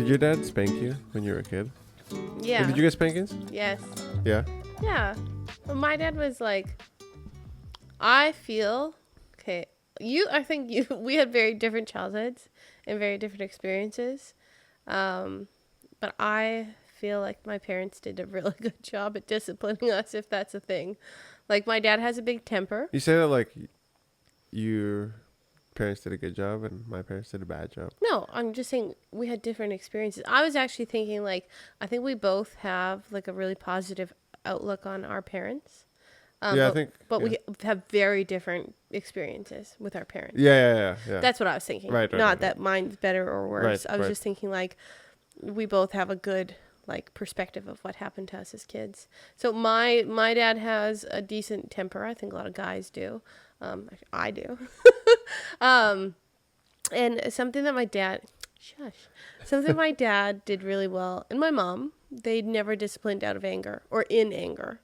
Did your dad spank you when you were a kid? Yeah. Did you get spankings? Yes. Yeah. Yeah. Well, my dad was like, I feel, okay, we had very different childhoods and very different experiences. But I feel like my parents did a really good job at disciplining us, if that's a thing. Like, my dad has a big temper. You say that like your parents did a good job and my parents did a bad job. No, I'm just saying we had different experiences. I was actually thinking, like, I think we both have, like, a really positive outlook on our parents. Yeah, I think. But we have very different experiences with our parents. Yeah. That's what I was thinking. Right. Not that mine's better or worse. Right, I was just thinking, like, we both have a good, like, perspective of what happened to us as kids. So my dad has a decent temper. I think a lot of guys do. I do. And something my dad did really well, and my mom, they never disciplined out of anger or in anger.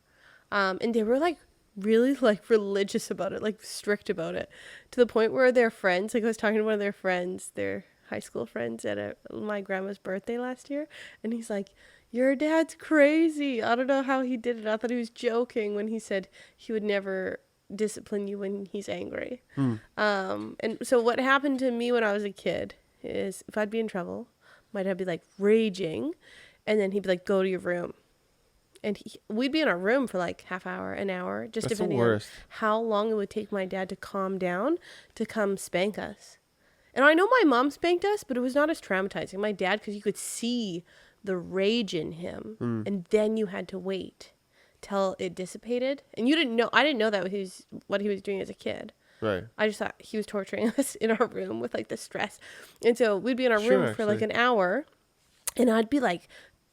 And they were like really like religious about it, like strict about it, to the point where their friends, like I was talking to one of their friends, their high school friends at my grandma's birthday last year, and he's like, your dad's crazy. I don't know how he did it. I thought he was joking when he said he would never discipline you when he's angry. And so what happened to me when I was a kid is if I'd be in trouble, my dad would be like raging, and then he'd be like, go to your room. And we'd be in our room for like half hour, an hour, just That's depending on how long it would take my dad to calm down to come spank us. And I know my mom spanked us, but it was not as traumatizing. My dad, because you could see the rage in him, and then you had to wait till it dissipated. And you didn't know, I didn't know that was what he was doing as a kid. Right. I just thought he was torturing us in our room with like the stress. And so we'd be in our room for like an hour, and I'd be like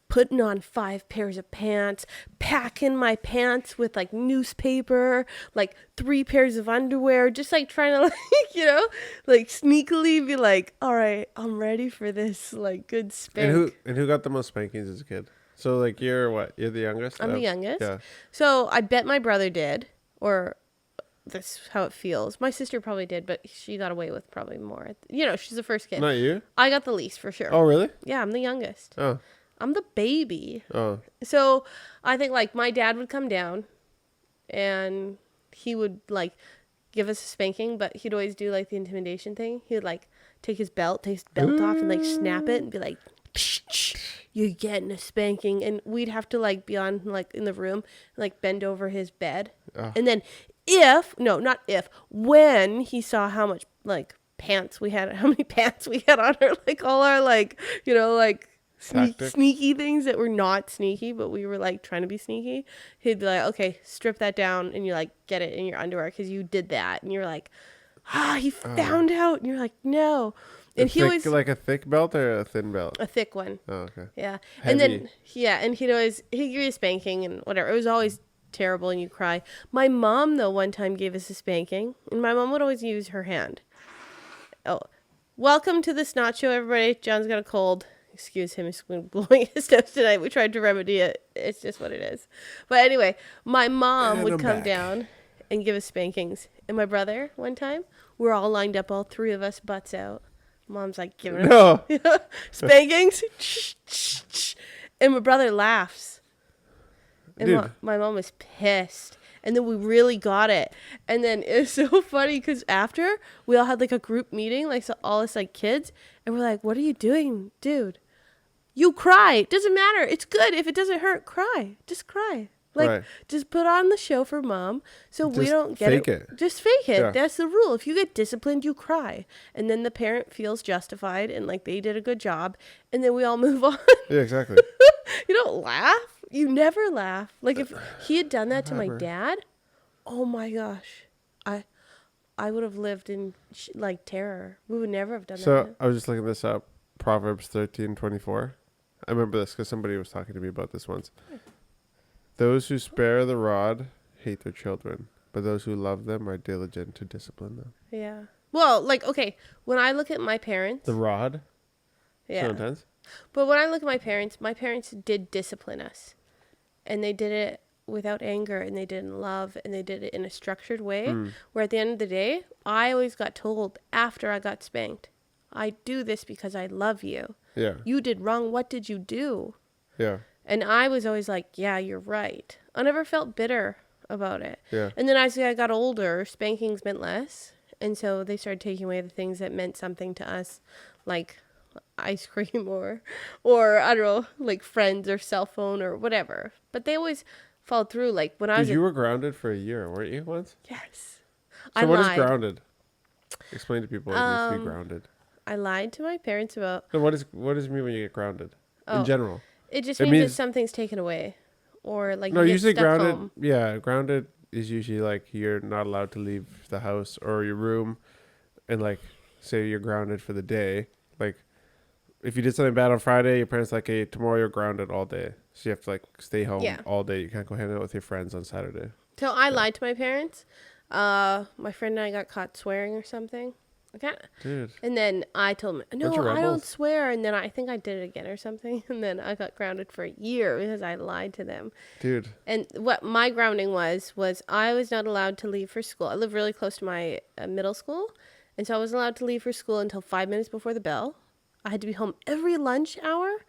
putting on 5 pairs of pants, packing my pants with like newspaper, like 3 pairs of underwear, just like trying to like, like sneakily be like, all right, I'm ready for this like good spank. And who got the most spankings as a kid? So like you're what? You're the youngest? I'm the youngest. Yeah. So I bet my brother did, or that's how it feels. My sister probably did, but she got away with probably more. She's the first kid. Not you? I got the least for sure. Oh, really? Yeah, I'm the youngest. Oh. I'm the baby. Oh. So I think like my dad would come down and he would like give us a spanking, but he'd always do like the intimidation thing. He would like take his belt off and like snap it and be like, psh, you're getting a spanking. And we'd have to like be on like in the room, like bend over his bed. Oh. And then when he saw how much like pants we had, how many pants we had on her, like all our like, like sneaky things that were not sneaky, but we were like trying to be sneaky. He'd be like, okay, strip that down, and you like get it in your underwear because you did that, and you're like, he found out, and you're like, no. And he always like a thick belt or a thin belt? A thick one. Oh, okay. Yeah. Heavy. And then and he'd give you a spanking and whatever. It was always terrible, and you cry. My mom though one time gave us a spanking, and my mom would always use her hand. Oh, welcome to the snot show, everybody. John's got a cold. Excuse him, he's blowing his nose tonight. We tried to remedy it. It's just what it is. But anyway, my mom would come down and give us spankings. And my brother, one time, we're all lined up, all 3 of us, butts out. Mom's like giving us spankings. And my brother laughs. And my mom was pissed. And then we really got it. And then it was so funny because after, we all had like a group meeting, like so all us like kids. And we're like, what are you doing, dude? You cry. It doesn't matter. It's good. If it doesn't hurt, cry. Just cry. Like, just put on the show for mom so we don't get it. Just fake it. Yeah. That's the rule. If you get disciplined, you cry. And then the parent feels justified and like they did a good job. And then we all move on. Yeah, exactly. You don't laugh. You never laugh. Like if he had done that to my dad, oh my gosh. I would have lived in like terror. We would never have done that. So I was just looking this up. Proverbs 13:24. I remember this because somebody was talking to me about this once. Those who spare the rod hate their children, but those who love them are diligent to discipline them. Yeah. Well, like, okay, when I look at my parents. The rod? Yeah. So intense? But when I look at my parents did discipline us. And they did it without anger, and they did it in love, and they did it in a structured way. Where at the end of the day, I always got told after I got spanked, I do this because I love you. Yeah. You did wrong. What did you do? Yeah. And I was always like, yeah, you're right. I never felt bitter about it. Yeah. And then as I got older, spankings meant less. And so they started taking away the things that meant something to us, like ice cream or I don't know, like friends or cell phone or whatever. But they always followed through. Like when I was You were grounded for a year, weren't you, once? yes. So I what is lied. grounded? Explain to people what it means to be grounded. I lied to my parents about So what does it mean when you get grounded? Oh. In general. it. Just It means that means- something's taken away, or like No, you get usually stuck grounded. home. Yeah, grounded is usually like you're not allowed to leave the house or your room, and like say you're grounded for the day. Like if you did something bad on Friday, your parents like, hey, tomorrow you're grounded all day, so you have to like stay home Yeah. all day. You can't go hang out with your friends on Saturday. So I lied to my parents. My friend and I got caught swearing or something. Okay. Dude, And then I told him, no, Bunch of I don't rebels. swear. And then I think I did it again or something. And then I got grounded for a year because I lied to them. dude, And what my grounding was I was not allowed to leave for school. I live really close to my middle school. And so I wasn't allowed to leave for school until 5 minutes before the bell. I had to be home every lunch hour.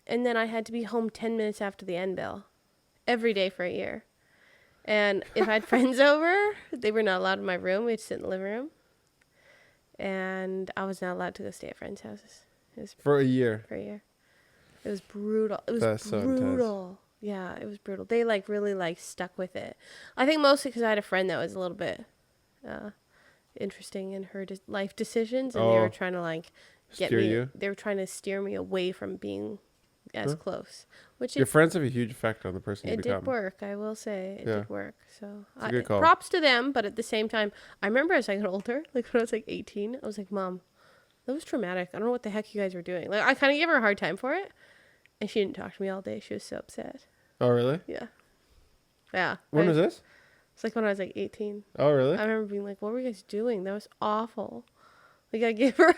And then I had to be home 10 minutes after the end bell. Every day for a year. And if I had friends over, they were not allowed in my room. We had to sit in the living room. And I was not allowed to go stay at friends' houses. It was for a year. for a year. It was brutal. It was That's so intense. brutal. Yeah, it was brutal. They like really like stuck with it. I think mostly because I had a friend that was a little bit interesting in her life decisions, and they Oh. were trying to like get Steer me. you? They were trying to steer me away from being as Huh? close, which Your it, friends have a huge effect on the person you it become. did work. I will say it Yeah. did work. So It's a good call. props to them, but at the same time, I remember as I got older, like when I was like 18, I was like, Mom, that was traumatic. I don't know what the heck you guys were doing. Like I kind of gave her a hard time for it, and she didn't talk to me all day. She was so upset. Oh, really? Yeah. Yeah. When was this? It's like when I was like 18. Oh, really? I remember being like, what were you guys doing? That was awful. Like I gave her a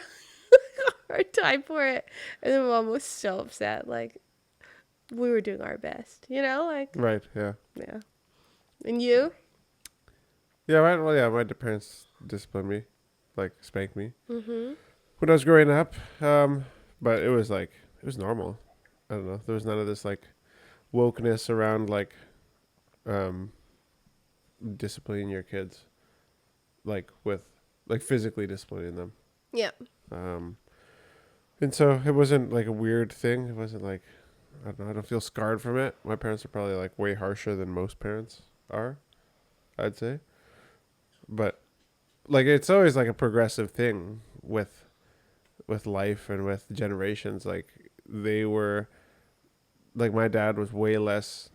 hard time for it. And then Mom was so upset. Like we were doing our best, you know? Like, Right, yeah. yeah. And you? Yeah, my parents disciplined me, like spanked me Mm-hmm. when I was growing up. But it was normal. I don't know. There was none of this like wokeness around like disciplining your kids, like with like physically disciplining them. Yeah. And so it wasn't like a weird thing. It wasn't like, I don't know, I don't feel scarred from it. My parents are probably like way harsher than most parents are, I'd say. But like it's always like a progressive thing with life and with generations. Like they were, like my dad was way less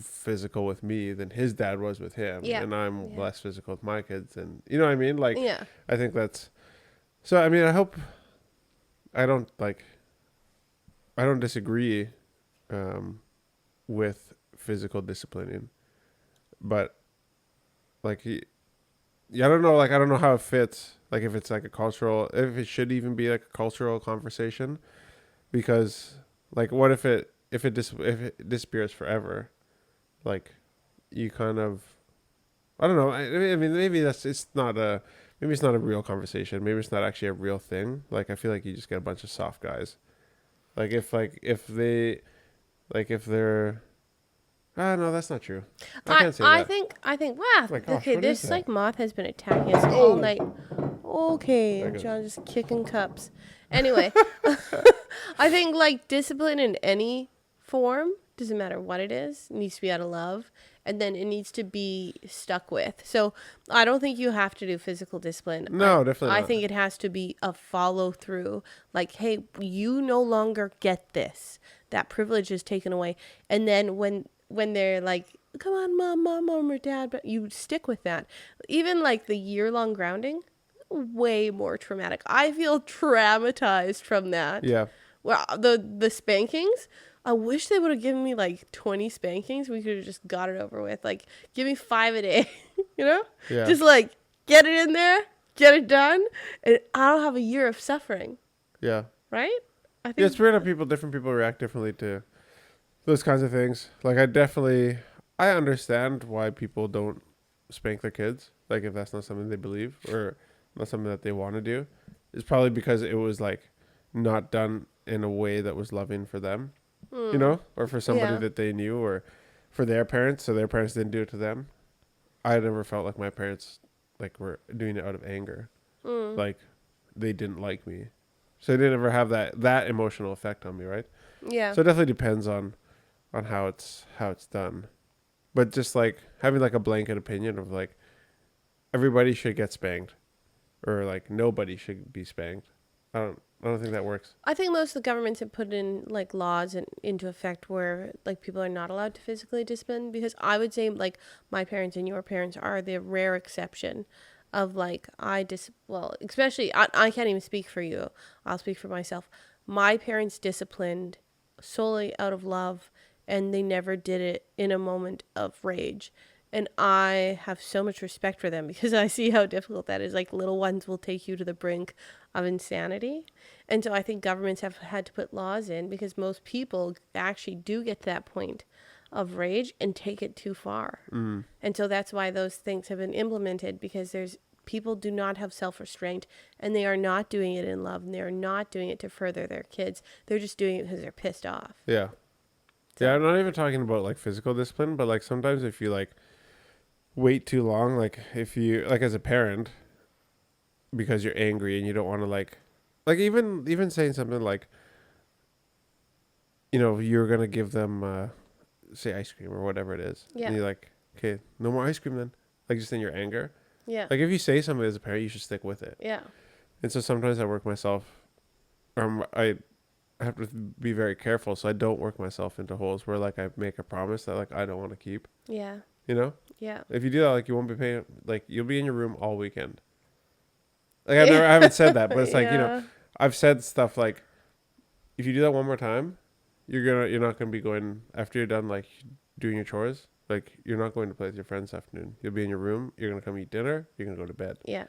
physical with me than his dad was with him. Yeah. And I'm Yeah. less physical with my kids. And you know what I mean? Like, Yeah. I think that's, so I mean, I hope, I don't disagree with physical disciplining, but like I don't know, like I don't know how it fits, like if it's like a cultural, if it should even be like a cultural conversation, because like what if it disappears forever, like you kind of, I don't know, I mean maybe it's not a real conversation, maybe it's not actually a real thing. Like I feel like you just get a bunch of soft guys. Like if they're, no, that's not true. I can't say I that. think, wow. my gosh, Okay, what is this that? like moth has been attacking us all night. There Okay, it goes. John just kicking cups. Anyway, I think like discipline in any form, doesn't matter what it is, needs to be out of love, and then it needs to be stuck with. So I don't think you have to do physical discipline. No, definitely I not. think it has to be a follow through. Like, hey, you no longer get this. That privilege is taken away. And then when they're like, come on, mom or dad, but you stick with that. Even like the year-long grounding, way more traumatic. I feel traumatized from that. Yeah. Well, the spankings, I wish they would have given me like 20 spankings. We could have just got it over with. Like, give me 5 a day, you know? Yeah. Just like get it in there, get it done, and I don't have a year of suffering, Yeah. right? I think Yeah, it's weird how different people react differently to those kinds of things. Like I understand why people don't spank their kids. Like if that's not something they believe or not something that they want to do. It's probably because it was like not done in a way that was loving for them, you know, or for somebody Yeah. that they knew, or for their parents, so their parents didn't do it to them. I never felt like my parents like were doing it out of anger, like they didn't like me, so they didn't ever have that emotional effect on me, right? Yeah. So it definitely depends on how it's done, but just like having like a blanket opinion of like everybody should get spanked, or like nobody should be spanked. I don't think that works. I think most of the governments have put in like laws into effect where like people are not allowed to physically discipline, because I would say like my parents and your parents are the rare exception of like especially I can't even speak for you. I'll speak for myself. My parents disciplined solely out of love, and they never did it in a moment of rage. And I have so much respect for them because I see how difficult that is. Like, little ones will take you to the brink of insanity. And so I think governments have had to put laws in because most people actually do get to that point of rage and take it too far. And so that's why those things have been implemented, because people do not have self-restraint, and they are not doing it in love, and they are not doing it to further their kids. They're just doing it because they're pissed off. Yeah. So- Yeah, I'm not even talking about like physical discipline, but like sometimes if you like wait too long, like if you like as a parent, because you're angry and you don't want to like even saying something like, you know, you're gonna give them say ice cream or whatever it is, Yeah. and you're like, okay, no more ice cream then, like just in your anger. Yeah. Like if you say something as a parent, you should stick with it. Yeah. And so sometimes I work myself, I have to be very careful so I don't work myself into holes where like I make a promise that like I don't want to keep. Yeah. You know, Yeah. if you do that, like you won't be paying, like you'll be in your room all weekend. Like I haven't said that, but it's like, you know, I've said stuff like, if you do that one more time, you're not gonna be going after you're done like doing your chores. Like you're not going to play with your friends this afternoon. You'll be in your room. You're gonna come eat dinner. You're gonna go to bed. Yeah.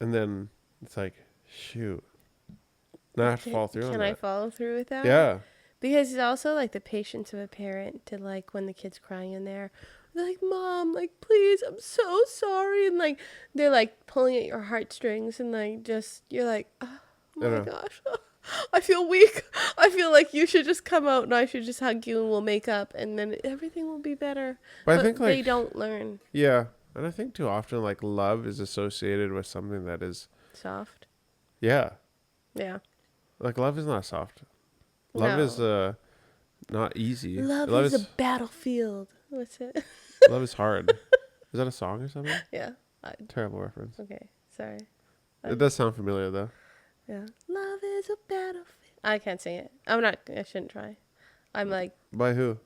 And then it's like, shoot, now I have to follow through on Can that. I follow through with that? Yeah. Because it's also like the patience of a parent to like when the kid's crying in there, they're like, Mom, like, please, I'm so sorry. And like, they're like pulling at your heartstrings, and like, just, you're like, oh my gosh, I feel weak. I feel like you should just come out and I should just hug you and we'll make up and then everything will be better. But I think like, they don't learn. Yeah. And I think too often like love is associated with something that is Soft. Yeah. Yeah. Like love is not soft. Love No. is not easy. Love is a battlefield. What's it? Love is hard. Is that a song or something? Yeah. Terrible reference. Okay. Sorry. It does sound familiar though. Yeah. Love is a battlefield. I can't sing it. I shouldn't try. I'm like, By who?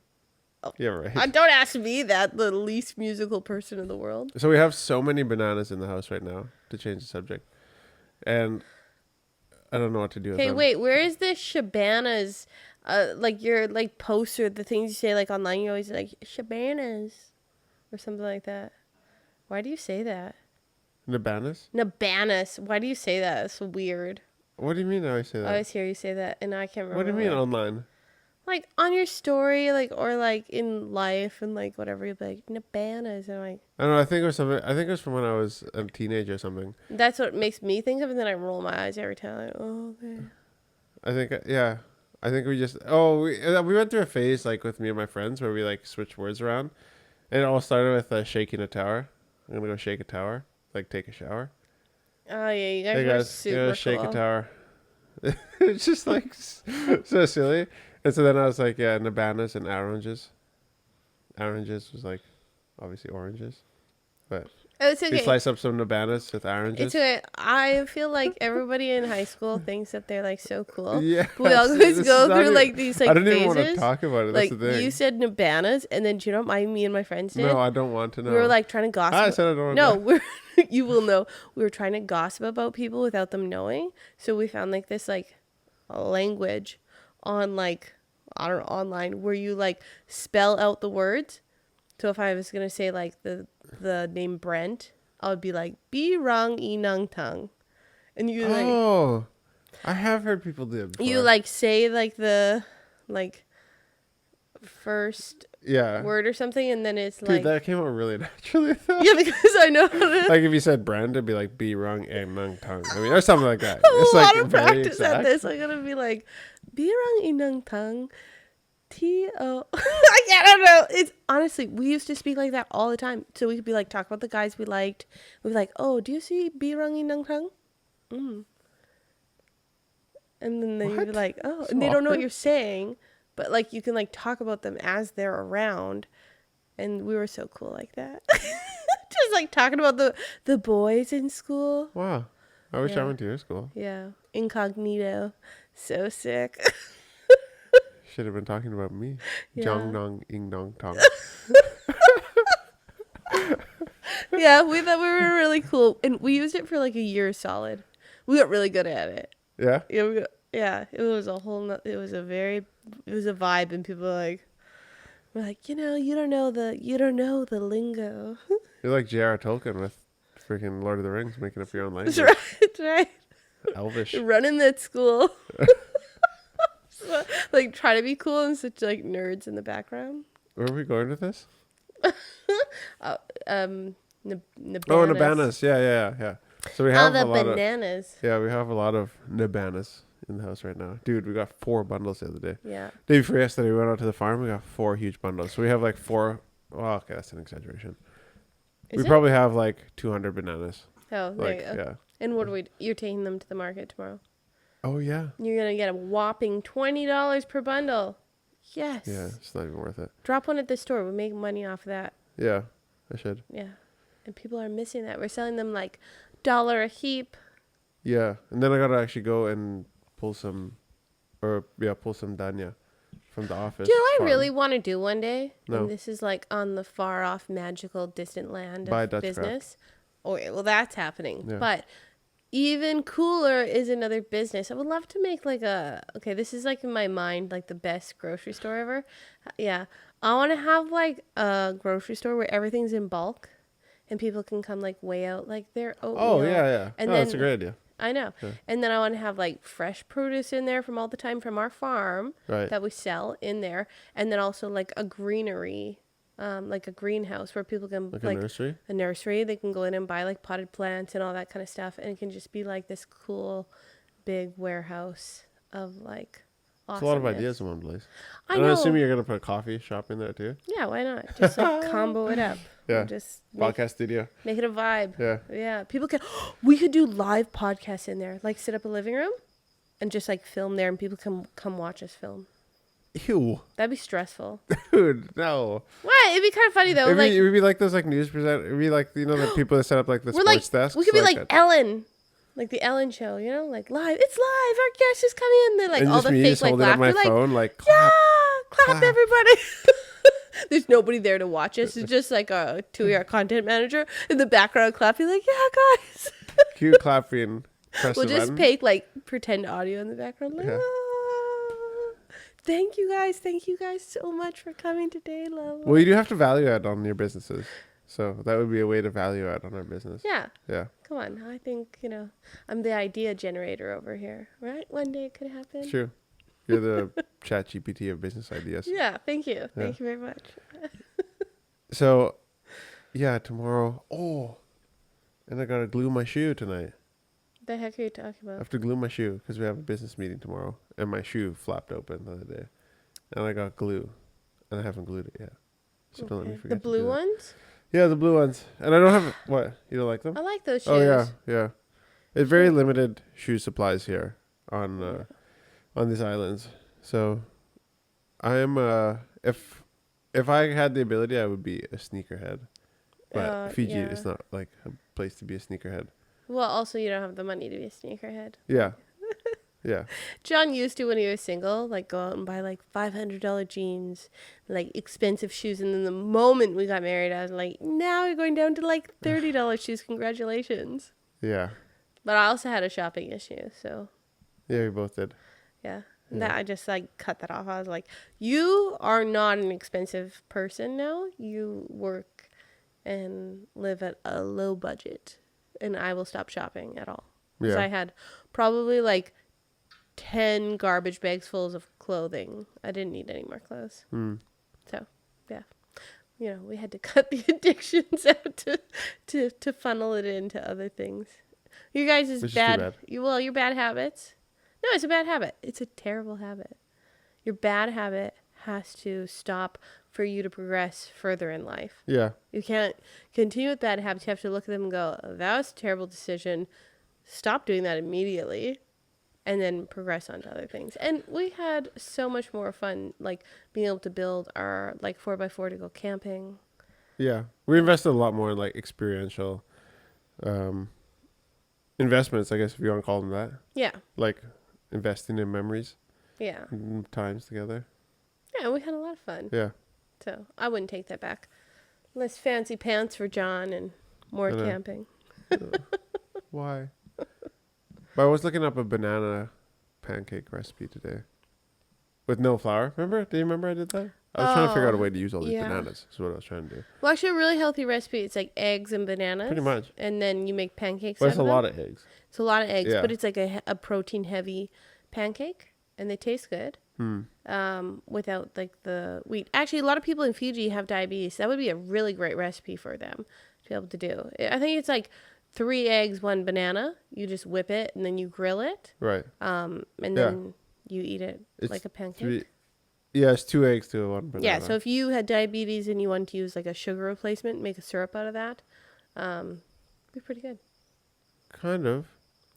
Oh. Yeah, right. don't ask me that, the least musical person in the world. So we have so many bananas in the house right now, to change the subject. And I don't know what to do with Okay, them. wait, where is the Shabanas? Like your like poster, the things you say like online, you're always like Shabanas or something like that. Why do you say that? Nabanas? Nabanas. Why do you say that? It's weird. What do you mean I always say I that? always hear you say that, and I can't remember. What do you mean where. online? Like on your story, like, or like in life and like whatever, you'll be like Nabanas, and I'm like, I don't know. I think it was something. I think it was from when I was a teenager or something. that's what makes me think of it, and then I roll my eyes every time. Like, oh, okay. I think yeah. I think we just we went through a phase like with me and my friends where we like switched words around, and it all started with shaking a tower. I'm gonna go shake a tower, like take a shower. Oh yeah, you guys Hey are guys, super shake cool. a tower. It's just like so silly. And so then I was like, yeah, Nabanas and oranges. Oranges was like obviously oranges, but It's we okay. slice up some Nabanas with oranges. It's okay. I feel like everybody in high school thinks that they're like so cool. Yeah, But we always this go is not through even- like these like I don't phases. even want to talk about it. That's Like the thing. you said Nabanas, and then do you know what me and my friends did? No, I don't want to know. We were like trying to gossip. I said I don't want No, to. you will know. We were trying to gossip about people without them knowing. So we found like this like language on like, I don't know, online where you like spell out the words. So if I was gonna say like the name Brent, I would be like B rung e nung tung, and you like Oh, I have heard people do it before. you like say like the like first Yeah. word or something, and then it's Dude, like that came out really naturally. Though. yeah, because I know how to. Like if you said brand, it'd be like be wrung and nung tongue. I mean, or something like that. A It's lot like of very practice at exact. this. I'm gonna be like, birang inang tang, T-O. I don't know. It's honestly, we used to speak like that all the time. So we could be like, talk about the guys we liked. We'd be like, oh, do you see birang inang tang? Mm. And then you'd be What? like, oh, So and they don't know what awkward. you're saying, but like you can like talk about them as they're around. And we were so cool like that. Just like talking about the boys in school. Wow. I wish I Yeah. went to your school. Yeah. Incognito. So sick. Should have been talking about me. Yeah. Jong nong ing nong tong. Yeah, we thought we were really cool. And we used it for like a year solid. We got really good at it. Yeah. Yeah, it was a whole it was a vibe, and people were like, you don't know the lingo. You're like J.R. Tolkien with freaking Lord of the Rings, making up your own language. That's right. Elvish. Running that school. So, like try to be cool and such like nerds in the background. Where are we going with this? Nabanas. Oh, Nabanas. Yeah. So we Oh, have the a lot bananas. of we have a lot of Nabanas in the house right now. Dude, we got 4 bundles the other day. Yeah. Day before yesterday, we went out to the farm. We got 4 huge bundles. So we have like 4. Well, okay, that's an exaggeration. Is we it? probably have like 200 bananas. Oh, there Like, you go. yeah. And what you're taking them to the market tomorrow. Oh, yeah. You're going to get a whopping $20 per bundle. Yes. Yeah, it's not even worth it. Drop one at the store. We make money off of that. Yeah, I should. Yeah. And people are missing that. We're selling them like $1 a heap. Yeah, and then I gotta actually go and pull some danya from the office. Do you know what I farm. really want to do one day? No. And this is like on the far off, magical, distant land Buy of Dutch business. Oh, yeah, well, that's happening. Yeah. But even cooler is another business. I would love to make like this is like in my mind, like the best grocery store ever. Yeah. I want to have like a grocery store where everything's in bulk and people can come like weigh out like their oatmeal. Oh, yeah. And No, then, that's a great idea. I know. Yeah. And then I want to have like fresh produce in there from all the time from our farm Right. that we sell in there. And then also like a greenery, like a greenhouse where people can Like a nursery? a nursery. They can go in and buy like potted plants and all that kind of stuff. And it can just be like this cool big warehouse of like It's a lot of awesomeness. ideas in one place. I And know. I'm assuming you're going to put a coffee shop in there too? Yeah, why not? Just like combo it up. Yeah. And just make Podcast studio. it a vibe. Yeah. Yeah. People can, we could do live podcasts in there. Like set up a living room and just like film there and people can come watch us film. Ew. That'd be stressful. Dude, no. What? It'd be kind of funny though. It would be like those like news present. It'd be like, the people that set up like the we're sports like, desks. we could be like a- Ellen. Like the Ellen show, like live. It's live. Our guest is coming in. They're like and all just the me fake just like holding up laughter. my Like, phone, like, yeah, clap. clap everybody. There's nobody there to watch us. It's just like a 2-year content manager in the background clapping like, yeah, guys. Cute clapping. Press We'll the just button. take like pretend audio in the background. Like, Yeah. "Ah." Thank you guys. Thank you guys so much for coming today, love. Well, you do have to value add on your businesses. So that would be a way to value add on our business. Yeah. Yeah. Come on. I think, I'm the idea generator over here, right? One day it could happen. True. You're the chat GPT of business ideas. Yeah. Thank you. Thank you very much. So, yeah, tomorrow. Oh, and I got to glue my shoe tonight. The heck are you talking I about? have to glue my shoe because we have a business meeting tomorrow. And my shoe flapped open the other day. And I got glue. And I haven't glued it yet. So don't let me Okay. forget The to blue do that. ones? Yeah, the blue ones. And I don't have... What? You don't like them? I like those shoes. Oh, yeah. It's very limited shoe supplies here on these islands. So I am... If I had the ability, I would be a sneakerhead. But Fiji yeah. is not like a place to be a sneakerhead. Well, also, you don't have the money to be a sneakerhead. Yeah. Yeah. John used to, when he was single, like go out and buy like $500 jeans, like expensive shoes. And then the moment we got married, I was like, now you're going down to like $30 shoes. Congratulations. Yeah. But I also had a shopping issue. So, Yeah, we both did. yeah. Yeah. That I just like cut that off. I was like, you are not an expensive person now. You work and live at a low budget. And I will stop shopping at all. Because Yeah. I had probably like 10 garbage bags full of clothing. I didn't need any more clothes. So, yeah. We had to cut the addictions out to funnel it into other things. You guys is Which is too bad. bad. Your bad habits. No, it's a bad habit. It's a terrible habit. Your bad habit has to stop for you to progress further in life. Yeah. You can't continue with bad habits. You have to look at them and go, that was a terrible decision. Stop doing that immediately. And then progress on to other things. And we had so much more fun, like being able to build our 4x4 to go camping. Yeah. We invested a lot more in like experiential investments, I guess, if you want to call them that. Yeah. Like investing in memories. Yeah. And times together. Yeah, we had a lot of fun. Yeah. So I wouldn't take that back. Less fancy pants for John and more I know. camping. Why? But I was looking up a banana pancake recipe today. With no flour. Remember? Do you remember I did that? I was trying to figure out a way to use all these bananas. Is what I was trying to do. Well, actually, a really healthy recipe. It's like eggs and bananas. Pretty much. And then you make pancakes But out it's of a them. lot of eggs. It's a lot of eggs, Yeah. but it's like a protein-heavy pancake, and they taste good. Without like the wheat. Actually, a lot of people in Fiji have diabetes. That would be a really great recipe for them to be able to do. I think it's like 3 eggs, 1 banana. You just whip it and then you grill it. Right. And then you eat it It's like a pancake. It's 2 eggs to 1 banana. Yeah, so if you had diabetes and you wanted to use like a sugar replacement, make a syrup out of that, it'd be pretty good. Kind of.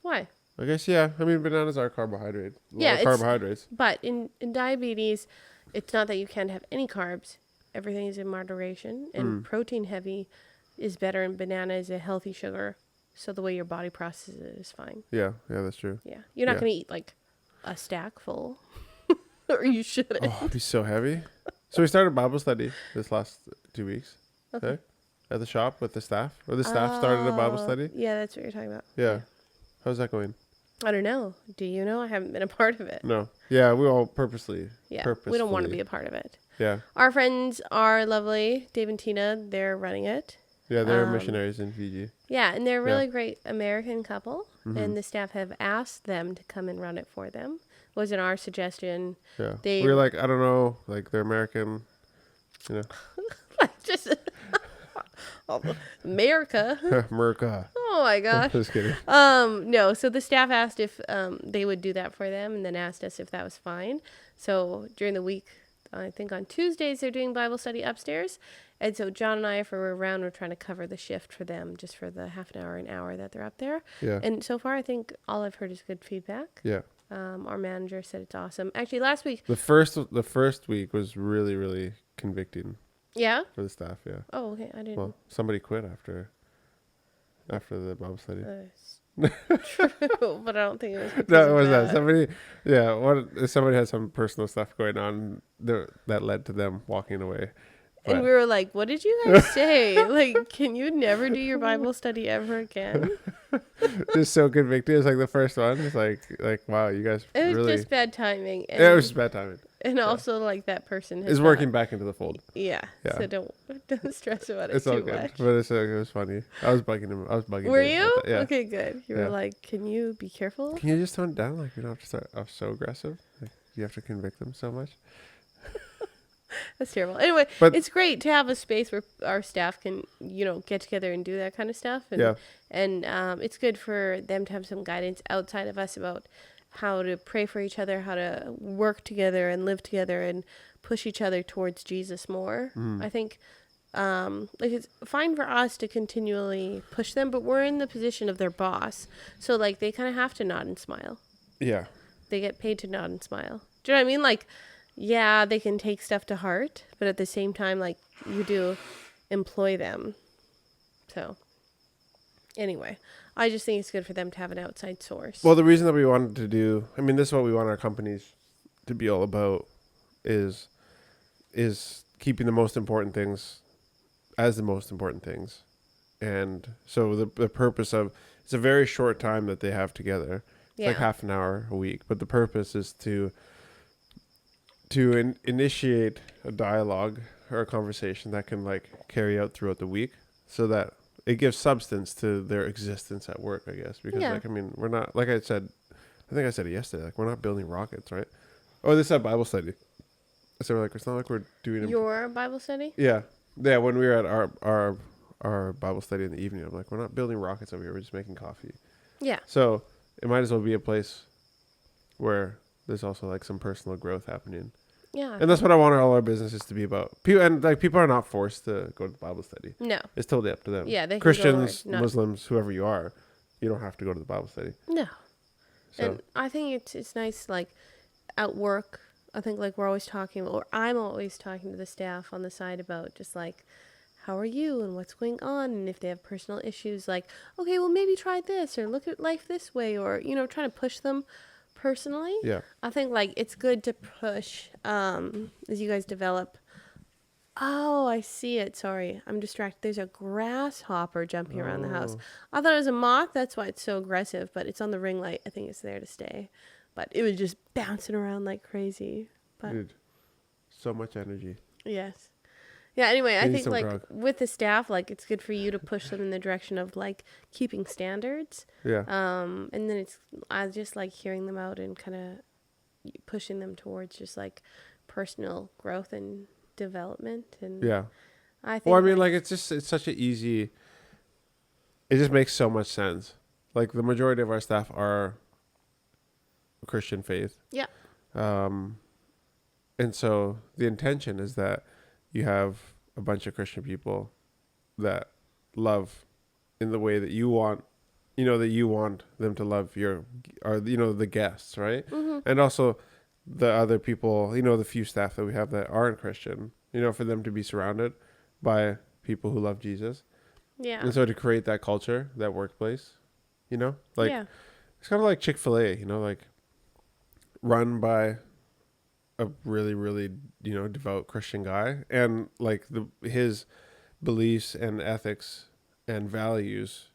Why? I guess, yeah. I mean, bananas are carbohydrate. Yeah, carbohydrates. But in diabetes, it's not that you can't have any carbs. Everything is in moderation. And protein heavy is better, and banana is a healthy sugar. So the way your body processes it is fine. Yeah, that's true. Yeah. You're not going to eat like a stack full. Or you shouldn't. Oh, it'd be so heavy. So we started Bible study this last 2 weeks. Okay. At the shop with the staff. Or the staff started a Bible study. Yeah, that's what you're talking about. Yeah. How's that going? I don't know. Do you know? I haven't been a part of it. No. Yeah, we all purposely. Yeah. We don't want to be a part of it. Yeah. Our friends are lovely. Dave and Tina, they're running it. Yeah, they're missionaries in Fiji. Yeah, and they're a really great American couple. And the staff have asked them to come and run it for them. It wasn't our suggestion. Yeah. They we were like, I don't know, like they're American, you know. just America. America. Oh my gosh. Just kidding. No, so the staff asked if they would do that for them, and then asked us if that was fine. So during the week, I think on Tuesdays they're doing Bible study upstairs. And so John and I, if we're around, we're trying to cover the shift for them just for the half an hour that they're up there. Yeah. And so far, I think all I've heard is good feedback. Yeah. Our manager said it's awesome. Actually, last week. The first week was really, really convicting. Yeah? For the staff, yeah. Oh, okay. I didn't. Well, somebody quit after the Bible study. True, but I don't think it was. No, it was that. Somebody had some personal stuff going on that led to them walking away. And we were like, what did you guys say? Like, can you never do your Bible study ever again? Just so convicting. It's like the first one. It's like wow, you guys It really... was just bad timing. And, yeah, it was just bad timing. And also, like, that person is working back into the fold. Yeah. So don't stress about it it's too all good. much. But it was funny. I was bugging him. Were Dave you? about that. Yeah. Okay, good. You were like, can you be careful? Can you just tone it down? Like, you don't have to start off so aggressive. Like, you have to convict them so much. That's terrible. Anyway, but it's great to have a space where our staff can, get together and do that kind of stuff. And, and it's good for them to have some guidance outside of us about how to pray for each other, how to work together and live together and push each other towards Jesus more. I think it's fine for us to continually push them, but we're in the position of their boss. So, like, they kind of have to nod and smile. Yeah. They get paid to nod and smile. Do you know what I mean? Like, yeah, they can take stuff to heart, but at the same time, like, you do employ them. So, anyway, I just think it's good for them to have an outside source. Well, the reason that we wanted to do, I mean, this is what we want our companies to be all about, is keeping the most important things as the most important things. And so the purpose of, it's a very short time that they have together. It's like half an hour a week. But the purpose is to initiate a dialogue or a conversation that can, like, carry out throughout the week, so that it gives substance to their existence at work, I guess. Because, like, I mean, we're not, like I said, I think I said it yesterday, like, we're not building rockets, right? Oh, this is a Bible study. So we're like, it's not like we're doing it. Your Bible study? Yeah. Yeah, when we were at our Bible study in the evening, I'm like, we're not building rockets over here, we're just making coffee. Yeah. So it might as well be a place where there's also like some personal growth happening. Yeah. And that's what I want all our businesses to be about. People are not forced to go to the Bible study. No. It's totally up to them. Yeah, they can Christians, go or not. Muslims, whoever you are, you don't have to go to the Bible study. No. So And I think it's nice, like, at work, I think, like, we're always talking, or I'm always talking to the staff on the side about just, like, how are you and what's going on, and if they have personal issues, like, okay, well, maybe try this, or look at life this way, or, trying to push them personally. yeah. I think, like, it's good to push, as you guys develop. Oh, I see it. Sorry, I'm distracted. There's a grasshopper jumping around the house. I thought it was a moth. That's why it's so aggressive, but it's on the ring light. I think it's there to stay. But it was just bouncing around like crazy. But Dude, so much energy. yes. Yeah, anyway, I need think some like grog. with the staff, like it's good for you to push them in the direction of like keeping standards. Yeah. And then I just like hearing them out and kind of pushing them towards just like personal growth and development. And Yeah. I think Well, I mean, like, it's such an easy, it just makes so much sense. Like, the majority of our staff are Christian faith. Yeah. And so the intention is that you have a bunch of Christian people that love in the way that you want, that you want them to love the guests, right? Mm-hmm. And also the other people, the few staff that we have that aren't Christian, for them to be surrounded by people who love Jesus. Yeah. And so to create that culture, that workplace, like yeah. it's kind of like Chick-fil-A, like run by a really, really, devout Christian guy, and like his beliefs and ethics and values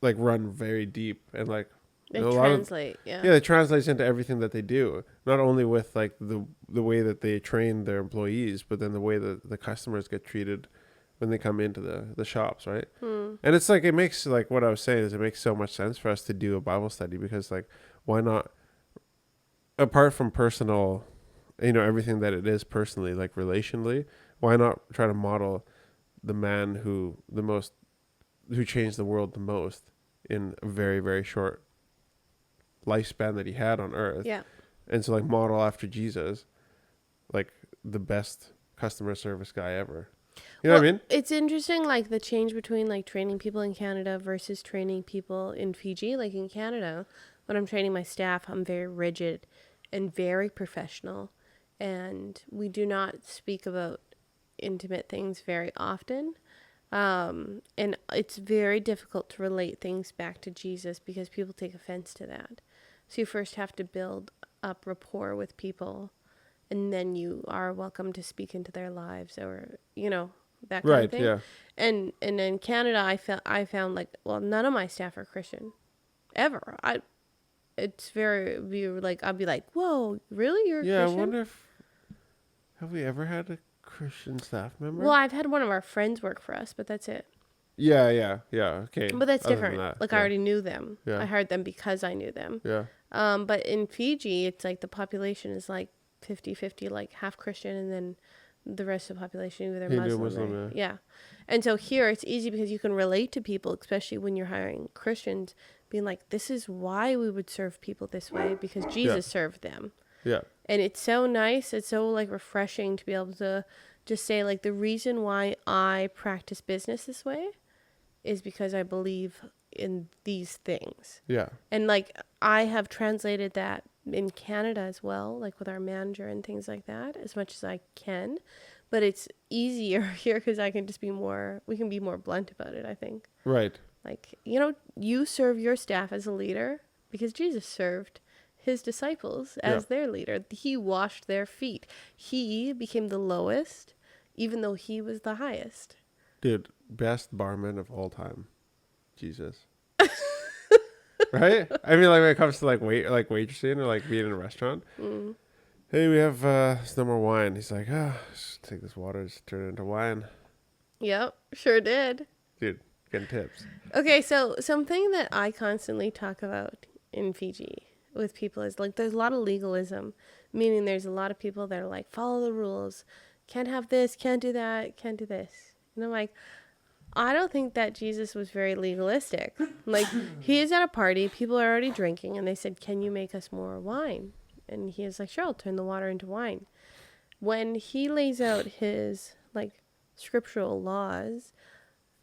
like run very deep, and like They a lot of, translate. Yeah. it translates into everything that they do, not only with like the way that they train their employees, but then the way that the customers get treated when they come into the shops, right? And it's like, it makes, like what I was saying is, it makes so much sense for us to do a Bible study, because like, why not, apart from personal, everything that it is personally, like relationally, why not try to model the man who changed the world the most in a very, very short lifespan that he had on earth. Yeah. And so like model after Jesus, like the best customer service guy ever. You know what I mean? It's interesting, like the change between like training people in Canada versus training people in Fiji. Like in Canada, when I'm training my staff, I'm very rigid and very professional. And we do not speak about intimate things very often. And it's very difficult to relate things back to Jesus because people take offense to that. So you first have to build up rapport with people, and then you are welcome to speak into their lives, or, that kind of thing. Yeah. And in Canada, I found like, well, none of my staff are Christian ever. It's very, I'd be like, whoa, really? You're a Yeah, Christian? I wonder have we ever had a Christian staff member? Well, I've had one of our friends work for us, but that's it. Yeah, okay. But that's Other different. than that, Like yeah. I already knew them. Yeah. I hired them because I knew them. Yeah. But in Fiji, it's like the population is like 50-50, like half Christian, and then the rest of the population either Hindu, Muslim. Muslim, Yeah. And so here it's easy because you can relate to people, especially when you're hiring Christians, being like, this is why we would serve people this way, because Jesus served them. Yeah. And it's so nice. It's so like refreshing to be able to just say like, the reason why I practice business this way is because I believe in these things. Yeah. And like, I have translated that in Canada as well, like with our manager and things like that, as much as I can. But it's easier here because we can be more blunt about it, I think. Right. Like, you serve your staff as a leader because Jesus served his disciples as their leader. He washed their feet. He became the lowest, even though he was the highest. Dude, best barman of all time. Jesus. Right? I mean, like when it comes to like waitressing or like being in a restaurant. Hey, we have no more wine. He's like, just take this water, just turn it into wine. Yep, sure did. Dude, getting tips. Okay, so something that I constantly talk about in Fiji with people is like, there's a lot of legalism Meaning there's a lot of people that are like, follow the rules. Can't have this, can't do that, can't do this. And I'm like, I don't think that Jesus was very legalistic. Like, he is at a party, people are already drinking, and they said, can you make us more wine? And he is like, sure, I'll turn the water into wine. When he lays out his, like, scriptural laws,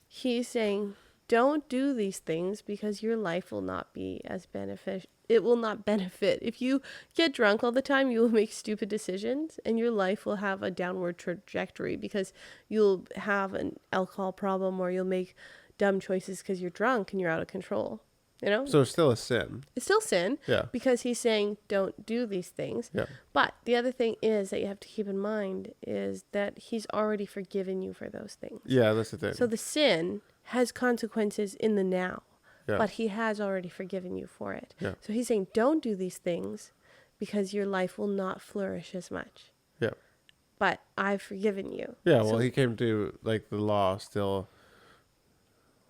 he's saying, don't do these things because your life will not be as beneficial. It will not benefit. If you get drunk all the time, you will make stupid decisions and your life will have a downward trajectory because you'll have an alcohol problem or you'll make dumb choices because you're drunk and you're out of control. You know? So it's still a sin. It's still sin. Yeah. Because he's saying don't do these things. Yeah. But the other thing is that you have to keep in mind is that he's already forgiven you for those things. Yeah, that's the thing. So the sin has consequences in the now. Yeah. But he has already forgiven you for it. Yeah. So he's saying don't do these things because your life will not flourish as much. Yeah. But I've forgiven you. Yeah, well, So- he came to, like, the law still,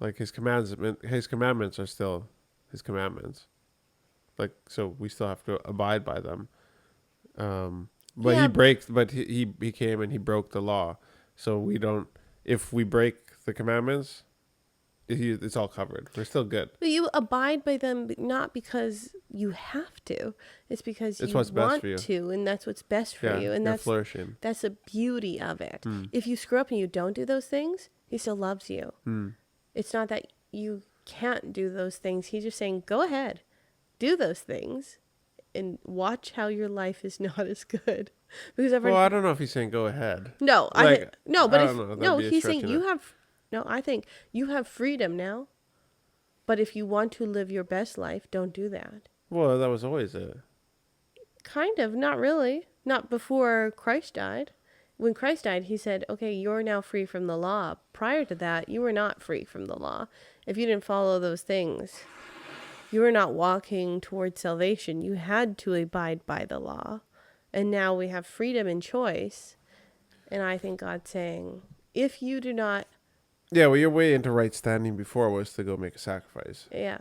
like, his commandments are still his commandments. Like, so we still have to abide by them. But Yeah. he came and he broke the law. So we don't, if we break the commandments, it's all covered. We're still good. But you abide by them not because you have to. It's because It's you what's best want for you. to, and that's what's best for Yeah, you. And you're that's flourishing. the beauty of it. Mm. If you screw up and you don't do those things, he still loves you. Mm. It's not that you can't do those things. He's just saying, go ahead, do those things, and watch how your life is not as good. Because Well, I don't know if he's saying go ahead. no, Like, I think no, but I if don't know, that'd no, be a he's stretch saying in you it. have no. I think you have freedom now, but if you want to live your best life, don't do that. Well, that was always it. Kind of, not really. Not before Christ died. When Christ died, he said, okay, you're now free from the law. Prior to that, you were not free from the law. If you didn't follow those things, you were not walking towards salvation. You had to abide by the law. And now we have freedom and choice. And I think God's saying, if you do not, Yeah, well, your way into right standing before was to go make a sacrifice. yeah,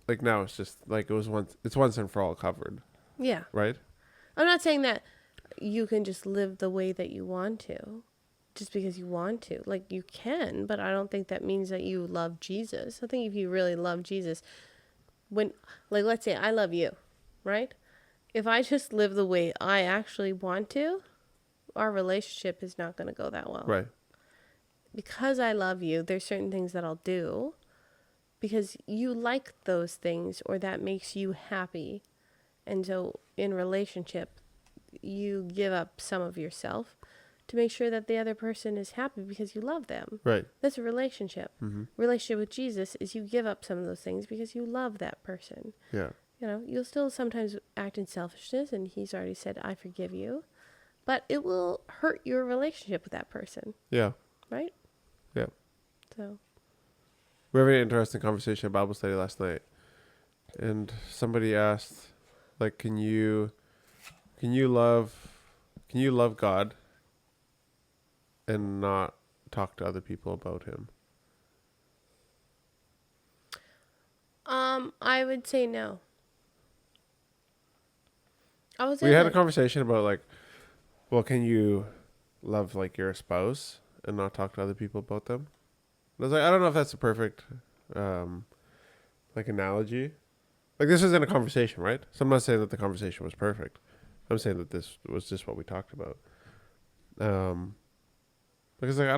Like now, it's just like it's once and for all covered, yeah. right? I'm not saying that you can just live the way that you want to, just because you want to. Like, you can, but I don't think that means that you love Jesus. I think if you really love Jesus, when, like, let's say I love you, right? If I just live the way I actually want to, our relationship is not going to go that well. Right. Because I love you, there's certain things that I'll do because you like those things or that makes you happy. And so in relationship, you give up some of yourself to make sure that the other person is happy because you love them. Right. That's a relationship. Mm-hmm. Relationship with Jesus is you give up some of those things because you love that person. Yeah. You know, you'll still sometimes act in selfishness, and he's already said, I forgive you. But it will hurt your relationship with that person, Yeah. right? Yeah. So, We were having an interesting conversation at Bible study last night, and somebody asked, like, can you love God and not talk to other people about him? I would say no. I would say We had a like, conversation about, like, well, can you love, like, your spouse and not talk to other people about them? And I was like, I don't know if that's a perfect like analogy. Like, this isn't a conversation, right? So I'm not saying that the conversation was perfect. I'm saying that this was just what we talked about. Because, like,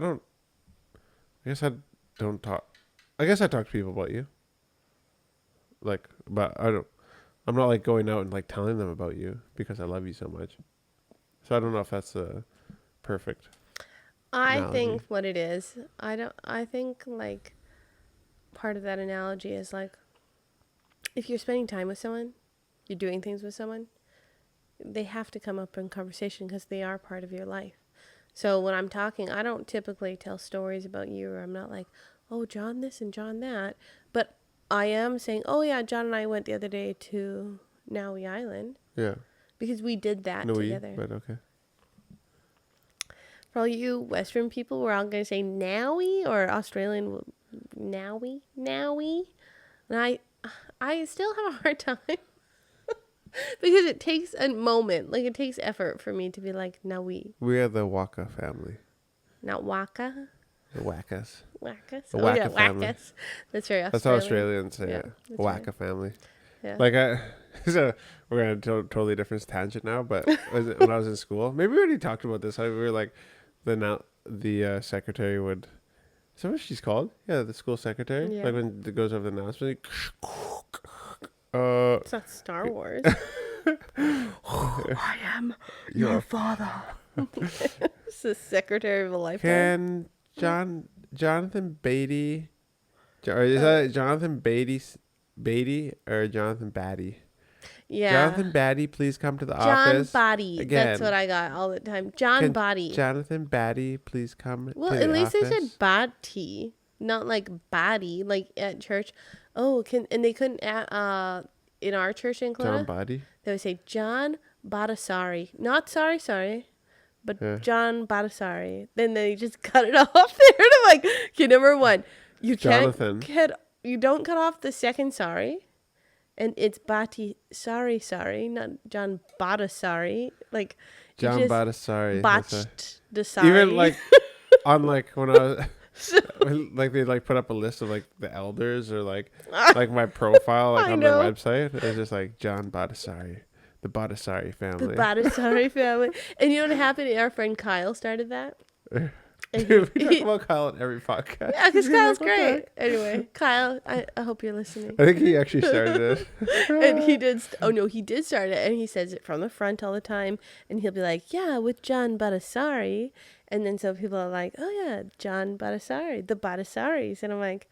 I guess I talk to people about you. Like, but I'm not, like, going out and, like, telling them about you because I love you so much. So I don't know if that's a perfect I analogy. think what it is, I think like part of that analogy is like, if you're spending time with someone, you're doing things with someone, they have to come up in conversation because they are part of your life. So when I'm talking, I don't typically tell stories about you, or I'm not like, oh, John this and John that. But I am saying, oh yeah, John and I went the other day to Maui Island Yeah. because we did that together. But okay. For all you Western people, we're all going to say Naui, or Australian Naui. And I still have a hard time. Because it takes a moment. Like, it takes effort for me to be like, now we. We are the Waka family. Not Waka. The Wackas. Wackas. The Oh, yeah, Waka family. Wackas. That's very Australian. That's how Australians say Yeah, it. that's Waka right. family. Yeah. Like so we're on a totally different tangent now, but when I was in school, maybe we already talked about this. How we were like, the secretary would. Is that what she's called? Yeah, the school secretary. Yeah. Like when it goes over the announcement. It's not Star Wars. I am your father. It's the secretary of a lifetime. Can Jonathan Beatty, or is that Jonathan Beatty or Jonathan Batty? Yeah. Jonathan Batty, please come to the John office. Body. Again. That's what I got all the time. John Body. Jonathan Batty, please come Well, to the at least office. they said Bati, not like Body, like at church. Oh, and they couldn't in our church in John Kelowna, Body. they would say John Badasari, not sorry, but Yeah. John Badasari. Then they just cut it off there. And I'm like, okay, number one, you Jonathan. you don't cut off the second sorry, and it's Bati sorry, not John Badasari. Like you John just Badasari. botched the sorry. Even like on like when I was like they like put up a list of like the elders or like my profile like I on their know. website. It was just like John Badasari, the Badasari family. The Badasari family. And you know what happened? Our friend Kyle started that. And Dude, we talk about Kyle in every podcast. yeah, because We Kyle's talk about great. Anyway, Kyle, I hope you're listening. that. I think he actually started it. And he did. He did start it, and he says it from the front all the time. And he'll be like, "Yeah, with John Badasari," and then so people are like, "Oh yeah, John Badasari, the Badasaris," and I'm like,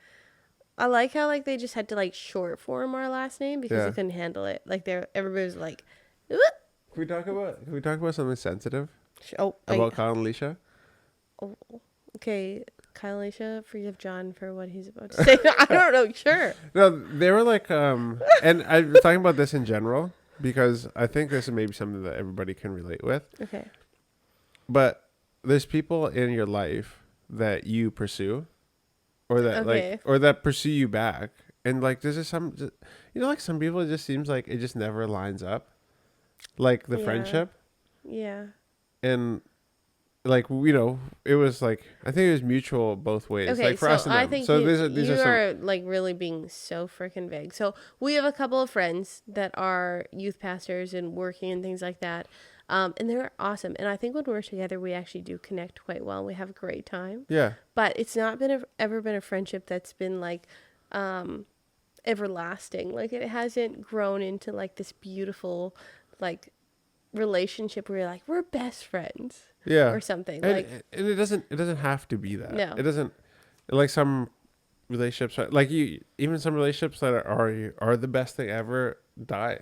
I like how like they just had to like short form our last name because Yeah. they couldn't handle it. Like everybody was like, "Oop." Can we talk about something sensitive "Oh, about Kyle and Alicia? oh, okay." Kyle and Alicia, forgive John for what he's about to say. I don't know. Sure. No, they were like, and I'm talking about this in general because I think this is maybe something that everybody can relate with. Okay. But there's people in your life that you pursue, or that Okay. like, or that pursue you back, and like there's just some, like some people, it just seems like it just never lines up, like the Yeah. friendship, Yeah. and like it was like I think it was mutual both ways, Okay, like for so us and I them. think So you, these you are some. are like really being so freaking vague. So we have a couple of friends that are youth pastors and working and things like that, and they're awesome. And I think when we're together, we actually do connect quite well. We have a great time. Yeah. But it's not been ever been a friendship that's been like everlasting. Like it hasn't grown into like this beautiful like relationship where you're like we're best friends. Yeah. Or something And, like and it doesn't have to be that. No. It doesn't, like some relationships like even some relationships that are the best thing ever die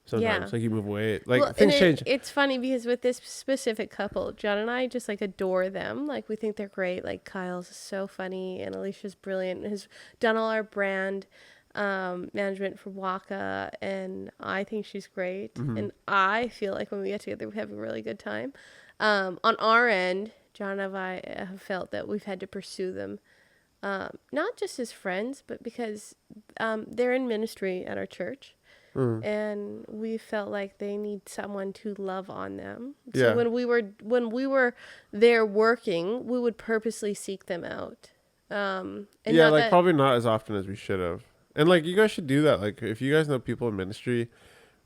sometimes. Yeah. Like you move away, like well, things and change. It's funny because with this specific couple, John and I just like adore them. Like we think they're great. Like Kyle's so funny and Alicia's brilliant. Has done all our brand management for Waka, and I think she's great. Mm-hmm. And I feel like when we get together, we have a really good time. On our end, John and I have felt that we've had to pursue them, not just as friends, but because they're in ministry at our church. And we felt like they need someone to love on them. So Yeah. when we were there working, we would purposely seek them out. And Yeah, not like that- probably not as often as we should have. And like you guys should do that. Like if you guys know people in ministry,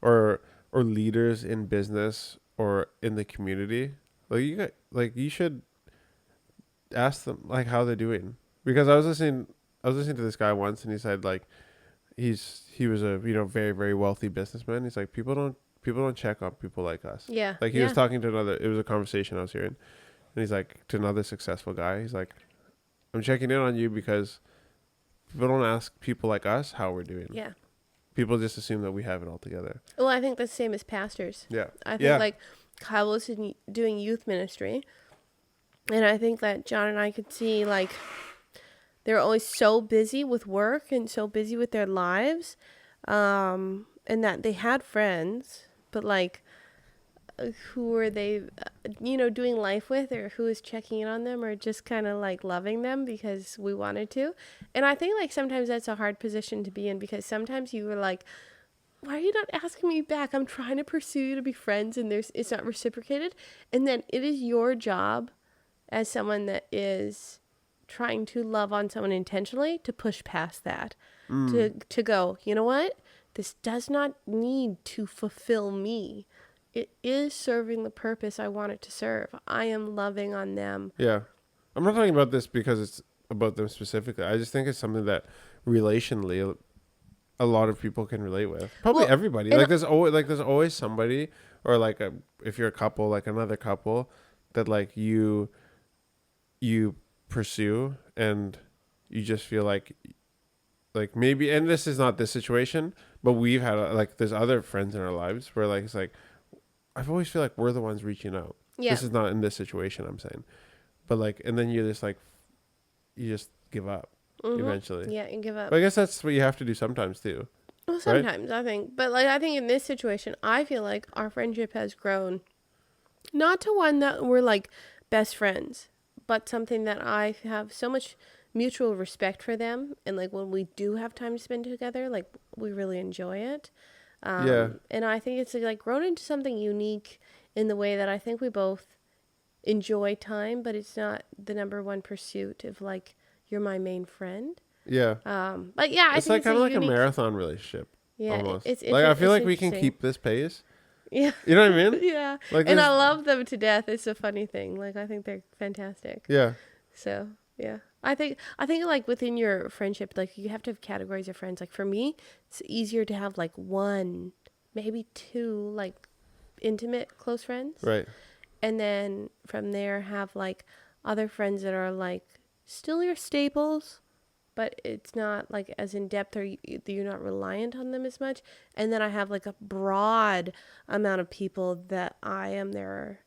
or leaders in business or in the community, you should ask them like how they're doing. Because I was listening to this guy once, and he said like he was a very very wealthy businessman. He's like people don't check on people like us. Yeah. Like he yeah. was talking to another. It was a conversation I was hearing, and he's like to another successful guy. He's like, I'm checking in on you because people don't ask people like us how we're doing. Yeah. People just assume that we have it all together. Well, I think that's the same as pastors. Yeah. I think Yeah. like Kyle was doing youth ministry, and I think that John and I could see like they're always so busy with work and so busy with their lives, and that they had friends, but like who were they doing life with, or who was checking in on them, or just kind of like loving them because we wanted to. And I think like sometimes that's a hard position to be in, because sometimes you were like why are you not asking me back? I'm trying to pursue you to be friends, and it's not reciprocated. And then it is your job as someone that is trying to love on someone intentionally to push past that, to go, you know what? This does not need to fulfill me. It is serving the purpose I want it to serve. I am loving on them. Yeah. I'm not talking about this because it's about them specifically. I just think it's something that relationally a lot of people can relate with. Probably Well, everybody. and There's always somebody, or like if you're a couple, like another couple that like you pursue, and you just feel like maybe, and this is not this situation, but we've had like there's other friends in our lives where like it's like I've always feel like we're the ones reaching out. Yeah. This is not in this situation, I'm saying. But like, and then you're just like, you just give up eventually. Yeah, and give up. But I guess that's what you have to do sometimes too. Well, sometimes I think, but like I think in this situation, I feel like our friendship has grown, not to one that we're like best friends, but something that I have so much mutual respect for them, and like when we do have time to spend together, like we really enjoy it. Yeah. And I think it's like grown into something unique in the way that I think we both enjoy time, but it's not the number one pursuit of like you're my main friend. Yeah. But yeah, I It's think like it's kind of like unique, a marathon relationship. Yeah, Almost. it's Like I feel like we can interesting. keep this pace. Yeah. You know what I mean? Yeah. Like And I there's- love them to death. It's a funny thing. Like I think they're fantastic. Yeah. So yeah. I think like within your friendship, like you have to have categories of friends. Like for me, it's easier to have like one, maybe two like intimate close friends. Right. And then from there have like other friends that are like still your staples, but it's not like as in depth, or you're not reliant on them as much. And then I have like a broad amount of people that I am their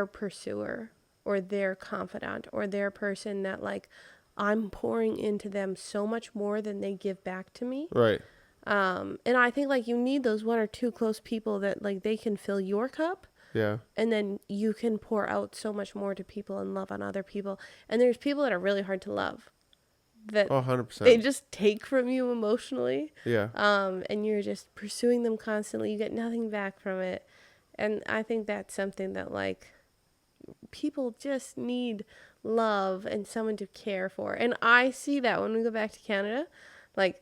pursuer, or their confidant, or their person that like I'm pouring into them so much more than they give back to me. Right. And I think like you need those one or two close people that like they can fill your cup. Yeah. And then you can pour out so much more to people and love on other people. And there's people that are really hard to love, that Oh, 100%. they just take from you emotionally. Yeah. And you're just pursuing them constantly. You get nothing back from it. And I think that's something that like people just need love and someone to care for. And I see that when we go back to Canada, like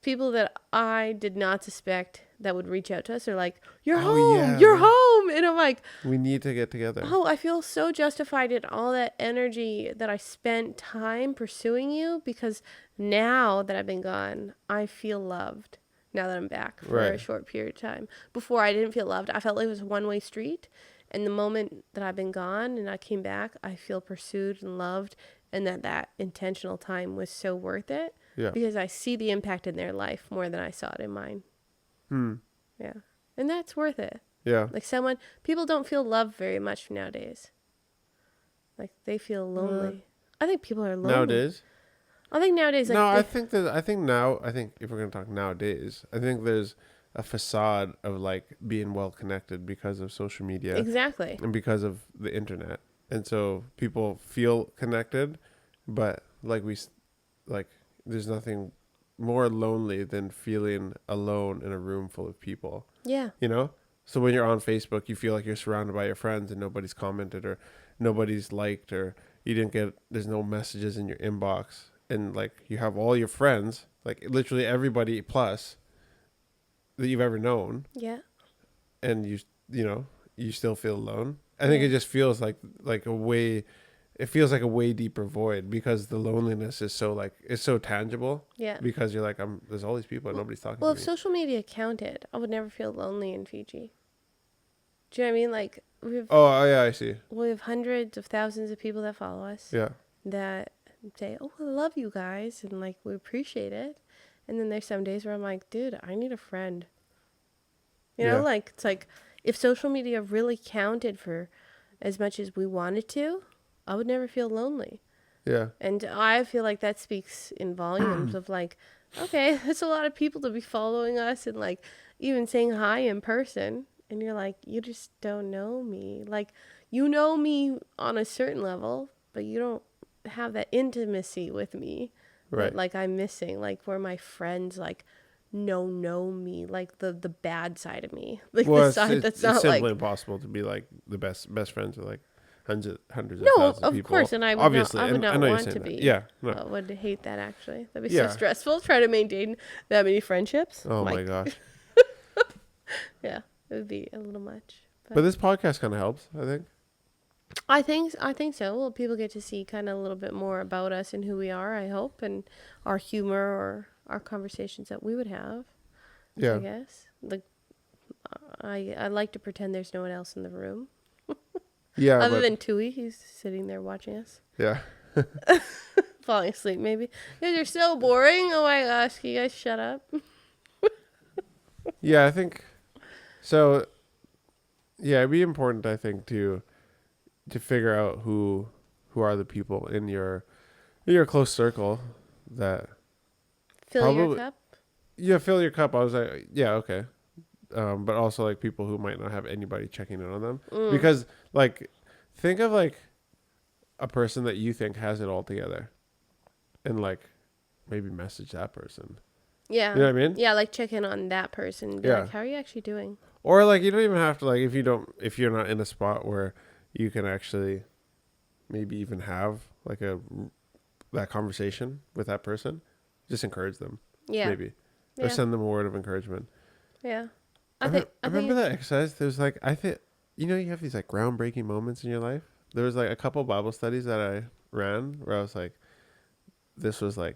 people that I did not suspect that would reach out to us are like, you're Oh, home, yeah, you're man. home. And I'm like, We need to get together. oh, I feel so justified in all that energy that I spent time pursuing you, because now that I've been gone, I feel loved now that I'm back for a Right. short period of time. Before I didn't feel loved. I felt like it was a one-way street. And the moment that I've been gone and I came back, I feel pursued and loved, and that intentional time was so worth it. Yeah. Because I see the impact in their life more than I saw it in mine. Yeah. And that's worth it. Yeah. Like people don't feel loved very much nowadays. Like they feel lonely. I think people are lonely. Nowadays? I think nowadays, like, No, I think if we're going to talk nowadays, I think there's a facade of like being well connected because of social media. Exactly. And because of the internet. And so people feel connected, but there's nothing more lonely than feeling alone in a room full of people, Yeah. you know? So when you're on Facebook, you feel like you're surrounded by your friends and nobody's commented or nobody's liked, or there's no messages in your inbox. And like you have all your friends, like literally everybody plus that you've ever known, Yeah. and you still feel alone. I think it just feels like it feels like a way deeper void, because the loneliness is so it's so tangible. Yeah. Because you're like, there's all these people and nobody's talking Well, to if me. social media counted, I would never feel lonely in Fiji. Do you know what I mean? Like Oh yeah, I see. we have hundreds of thousands of people that follow us. Yeah. That say, "Oh, I love you guys," and like we appreciate it. And then there's some days where I'm like, "Dude, I need a friend." You know, Yeah. like it's like if social media really counted for as much as we wanted to, I would never feel lonely. Yeah. And I feel like that speaks in volumes of like, okay, that's a lot of people to be following us and like even saying hi in person. And you're like, you just don't know me. Like, you know me on a certain level, but you don't have that intimacy with me. Right. That, like I'm missing. Like where my friends like know me, like the bad side of me, like Well, the side that's it's not simply like. impossible to be like the best friends with like hundreds of No, thousands of of people. course, and Obviously, I would and I not know you're want saying to that. be. Yeah, no, I would hate that actually. That'd be so yeah. stressful. Try to maintain that many friendships. Oh my gosh. Yeah, it would be a little much. But this podcast kind of helps, I think. I think so. Well, people get to see kind of a little bit more about us and who we are, I hope, and our humor or our conversations that we would have. Yeah. I guess. Like I like to pretend there's no one else in the room. Yeah. Other than Tui, he's sitting there watching us. Yeah. Falling asleep maybe. You guys are so boring. Oh my gosh, can you guys shut up? Yeah, I think so. Yeah, it'd be important, I think, to figure out who are the people in your close circle that Fill your probably- cup. yeah, fill your cup. I was like, yeah, okay. But also like people who might not have anybody checking in on them, because like think of like a person that you think has it all together, and like maybe message that person. Yeah. You know what I mean? Yeah, like check in on that person. Be Yeah. like, how are you actually doing? Or like you don't even have to, like, if you're not in a spot where you can actually maybe even have like that conversation with that person, just encourage them. Yeah. Maybe. Yeah. Or send them a word of encouragement. Yeah. I remember that exercise. There was like, I think, you have these like groundbreaking moments in your life. There was like a couple Bible studies that I ran where I was like, this was a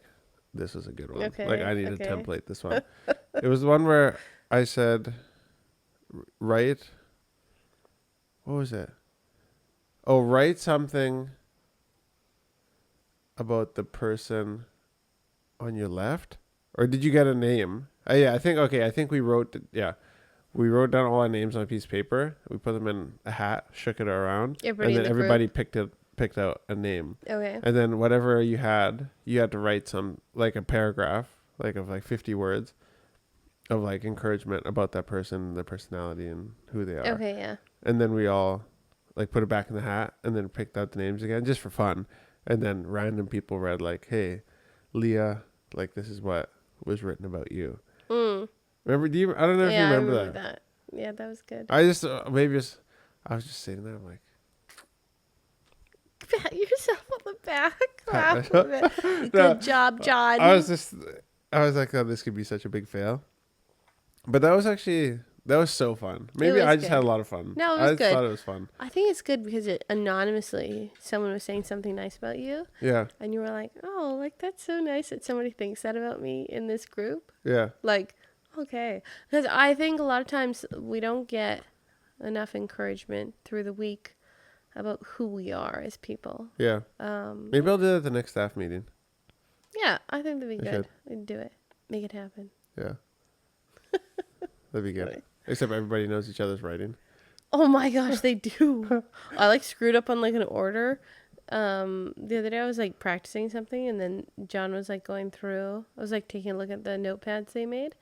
good one. Okay, Like I need okay. to template this one. It was the one where I said, write, what was it? Oh, write something about the person on your left. Or did you get a name? Yeah, I think we wrote, we wrote down all our names on a piece of paper. We put them in a hat, shook it around, Everybody and in then the everybody picked out a name. Okay. And then whatever you had to write some, like a paragraph, like of like 50 words of like encouragement about that person, their personality, and who they are. Okay, yeah. And then we all like put it back in the hat and then picked out the names again just for fun. And then random people read like, hey, Leah, like this is what was written about you. Remember? I don't know if you remember that. Yeah, that was good. I just I was just sitting there. I'm like, Pat yourself on the back. Pat Laugh a bit. Good job, John. I was like, oh, this could be such a big fail. But that was so fun. Maybe I just had a lot of fun. No, it was I good. thought it was fun. I think it's good because anonymously someone was saying something nice about you, Yeah. and you were like, "Oh, like that's so nice that somebody thinks that about me in this group." Yeah. Like, okay, because I think a lot of times we don't get enough encouragement through the week about who we are as people. Yeah. Maybe I'll do that at the next staff meeting. Yeah, I think that'd be I good. should. We'd do it. Make it happen. Yeah. That'd be good. Except everybody knows each other's writing. Oh my gosh, they do. I like screwed up on like an order. The other day I was like practicing something, and then John was like going through. I was like taking a look at the notepads they made,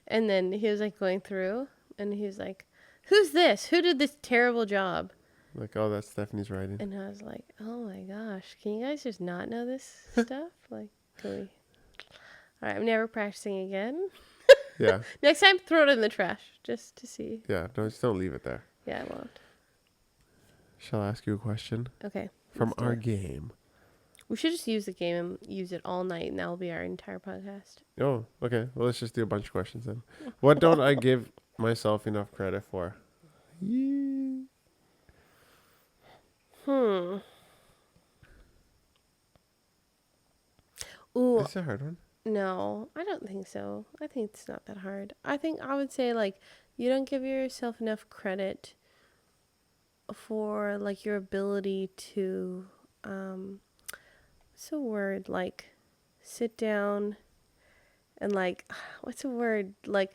and then he was like going through, and he was like, "Who's this? Who did this terrible job?" Like, oh, that's Stephanie's writing. And I was like, "Oh my gosh, can you guys just not know this stuff? Like, can we?" All right, I'm never practicing again. Yeah. Next time, throw it in the trash just to see. Yeah. Don't leave it there. Yeah, I won't. Shall I ask you a question? Okay. From let's do our it. game. We should just use the game and use it all night, and that will be our entire podcast. Oh, okay. Well, let's just do a bunch of questions then. What don't I give myself enough credit for? Yeah. Ooh, That's a hard one. no, I don't think so. I think it's not that hard. I think I would say, like, you don't give yourself enough credit for, like, your ability to, what's a word, like, sit down and, like, what's a word, like,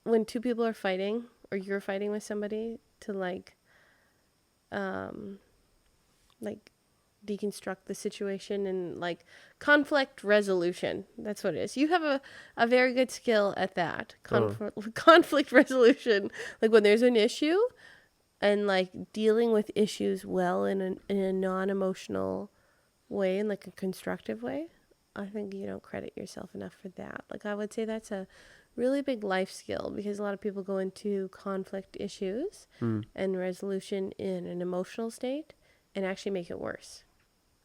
when two people are fighting or you're fighting with somebody to, like, deconstruct the situation and like conflict resolution. That's what it is. You have a very good skill at that. Conflict resolution. Like when there's an issue and like dealing with issues well in a non-emotional way, in like a constructive way. I think you don't credit yourself enough for that. Like I would say that's a really big life skill, because a lot of people go into conflict issues and resolution in an emotional state and actually make it worse.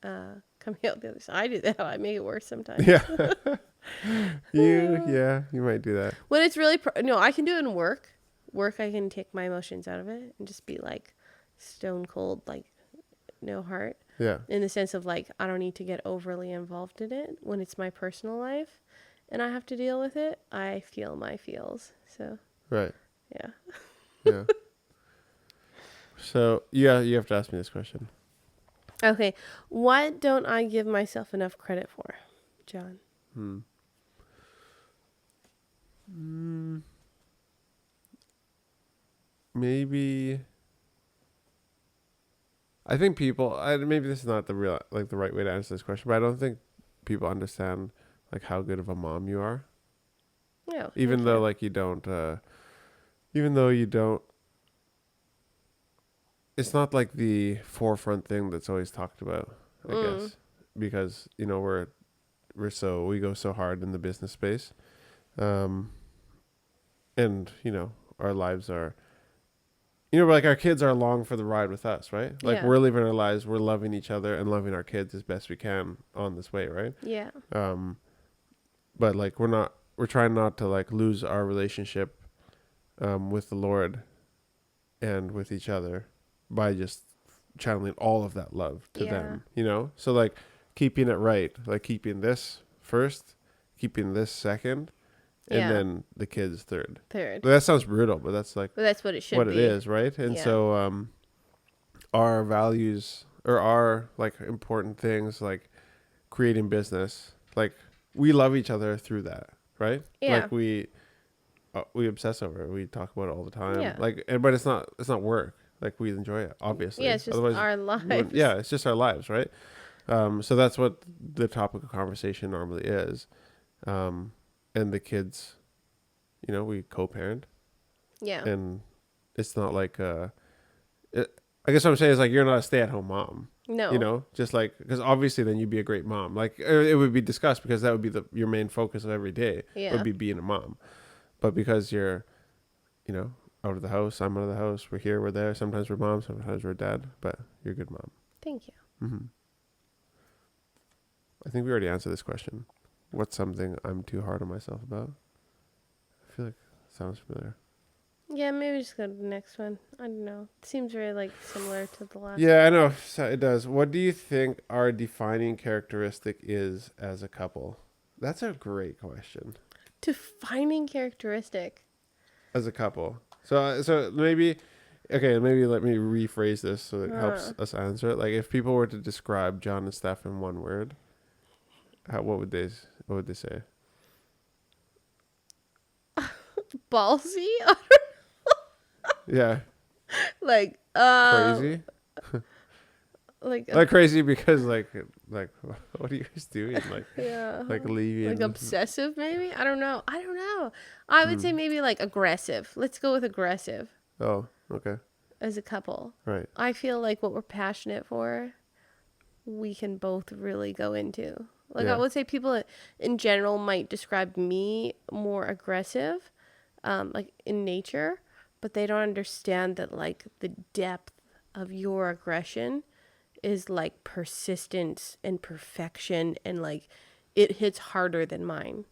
Coming out the other side, I do that. I make it worse sometimes. Yeah. You might do that. When it's really no, I can do it in work. I can take my emotions out of it and just be like stone cold, like no heart. Yeah. In the sense of like, I don't need to get overly involved in it. When it's my personal life and I have to deal with it, I feel my feels. So Right. yeah. Yeah. So yeah, you have to ask me this question. Okay. What don't I give myself enough credit for, John? Maybe. I think people. Maybe this is not the right way to answer this question, but I don't think people understand like how good of a mom you are. No. Even though like you don't. Even though you don't. It's not like the forefront thing that's always talked about, I guess, because we go so hard in the business space, and our lives are, like our kids are along for the ride with us, right? Like Yeah. we're living our lives, we're loving each other and loving our kids as best we can on this way, right? Yeah. But like we're trying not to like lose our relationship, with the Lord, and with each other, by just channeling all of that love to them, so like keeping it right, like keeping this first, keeping this second, and then the kids third. That sounds brutal, but that's like that's what it should what be. it is, right? And so our values, or our like important things, like creating business, like we love each other through that, right? Like we obsess over it, we talk about it all the time, but it's not work. Like we enjoy it, obviously. Yeah, it's just our lives. Yeah, it's just our lives, right? So that's what the topic of conversation normally is. And the kids, we co-parent. Yeah. And it's not like I guess what I'm saying is like you're not a stay-at-home mom. No. Just like, because obviously then you'd be a great mom. Like it would be discussed, because that would be your main focus of every day. Yeah. Would be being a mom. But because you're, out of the house, I'm out of the house, we're here, we're there. Sometimes we're mom, sometimes we're dad, but you're a good mom. Thank you. I think we already answered this question. What's something I'm too hard on myself about? I feel like it sounds familiar. Yeah, maybe just go to the next one. I don't know. It seems very like similar to the last. Yeah, I know. It does. What do you think our defining characteristic is as a couple? That's a great question. Defining characteristic. As a couple. So maybe let me rephrase this so it helps us answer it. Like if people were to describe John and Steph in one word, what would they say? Ballsy? Yeah. Like Crazy? like crazy because like what are you guys doing? Like like leaving, like obsessive maybe? I don't know. I would say maybe like aggressive. Let's go with aggressive. Oh, okay. As a couple. Right. I feel like what we're passionate for, we can both really go into. Like I would say people in general might describe me more aggressive, like in nature, but they don't understand that like the depth of your aggression is like persistence and perfection, and like it hits harder than mine.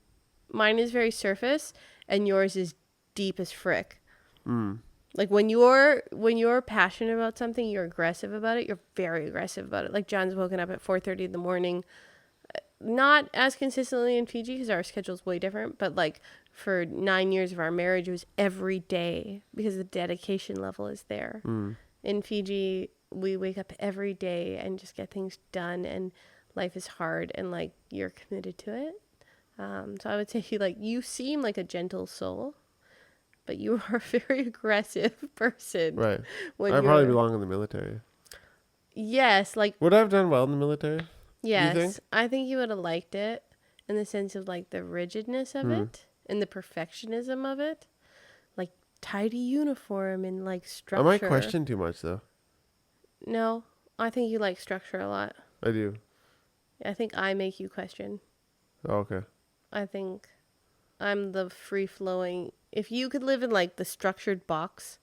Mine is very surface and yours is deep as frick. Like when you're passionate about something, you're aggressive about it. You're very aggressive about it. Like John's woken up at 4:30 in the morning, not as consistently in Fiji because our schedule's way different, but like for 9 years of our marriage, it was every day because the dedication level is there. In Fiji, we wake up every day and just get things done, and life is hard, and like you're committed to it. So I would say you seem like a gentle soul, but you are a very aggressive person. Right. I probably belong in the military. Yes, like would I have done well in the military? Yes, you think? I think you would have liked it in the sense of like the rigidness of it and the perfectionism of it, like tidy uniform and like structure. I might question too much though. No, I think you like structure a lot. I do. I think I make you question. Oh, okay. I think I'm the free flowing. If you could live in like the structured box,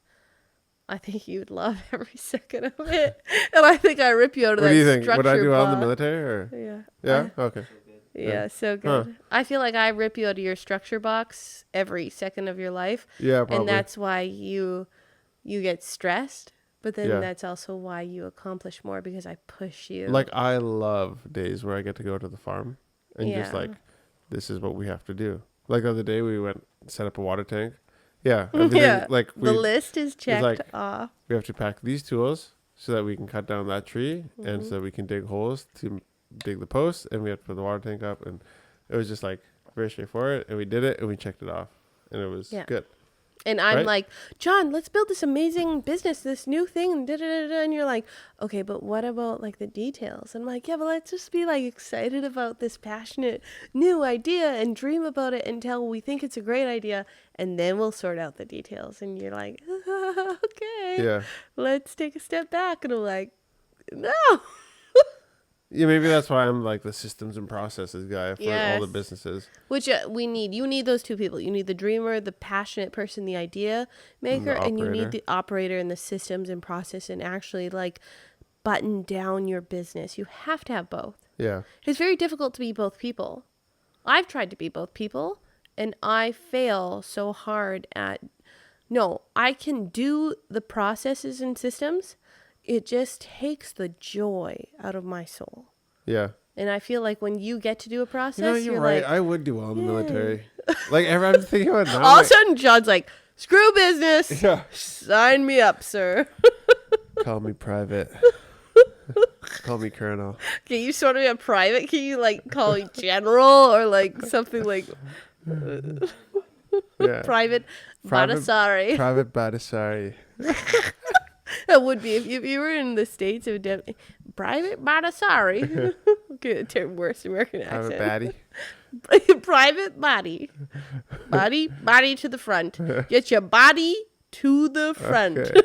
I think you would love every second of it. And I think I rip you out of What that do you think? structured Would I do well in the box. military or? Yeah. Yeah. Okay. Yeah, so Huh. good. I feel like I rip you out of your structure box every second of your life. Yeah, probably. And that's why you get stressed. But then Yeah. that's also why you accomplish more because I push you. Like I love days where I get to go to the farm and just Yeah. like, this is what we have to do. Like the other day we went set up a water tank. Yeah. Everything, Yeah. Like The list is checked like- off. we have to pack these tools so that we can cut down that tree Mm-hmm. and so that we can dig holes to dig the posts, and we have to put the water tank up, and it was just like very straightforward, and we did it and we checked it off and it was Yeah. good. And I'm Right? like, John, let's build this amazing business, this new thing, and da-da-da-da. And you're like, okay, but what about like the details? I'm like, yeah, but let's just be like excited about this passionate new idea and dream about it until we think it's a great idea, and then we'll sort out the details. And you're like, okay, Yeah. let's take a step back. And I'm like, no. Yeah, maybe that's why I'm like the systems and processes guy for all Yes. the businesses. Which we need. You need those two people. You need the dreamer, the passionate person, the idea maker, the and you need operator. the operator and the systems and process and actually like button down your business. You have to have both. Yeah. It's very difficult to be both people. I've tried to be both people and I fail so hard at no, I can do the processes and systems. It just takes the joy out of my soul. Yeah. And I feel like when you get to do a process, You know, you're right. like, I would do well in the Yay. military. Like, I'm thinking about it now. all of a like, sudden, John's like, screw business. yeah. Sign me up, sir. Call me private. Call me colonel. Can you sort of be a private? Can you like call me general or like something like Yeah. private Private- Badasari? Private Badasari. That would be if you were in the States. It would definitely private Badasari. Okay, worst American Private accent. baddie. Private body to the front. Get your body to the front. Okay.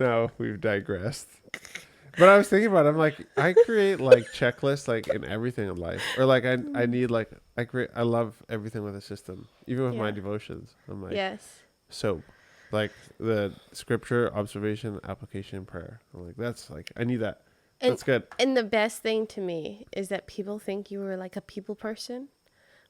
No, we've digressed. But I was thinking about it, I'm like, I create like checklists like in everything in life. Or like I need like I love everything with a system. Even with my Yeah. devotions. I'm like Yes. soap. Like the scripture, observation, application, prayer. I'm like, that's like I need that. And- That's good. And the best thing to me is that people think you were like a people person.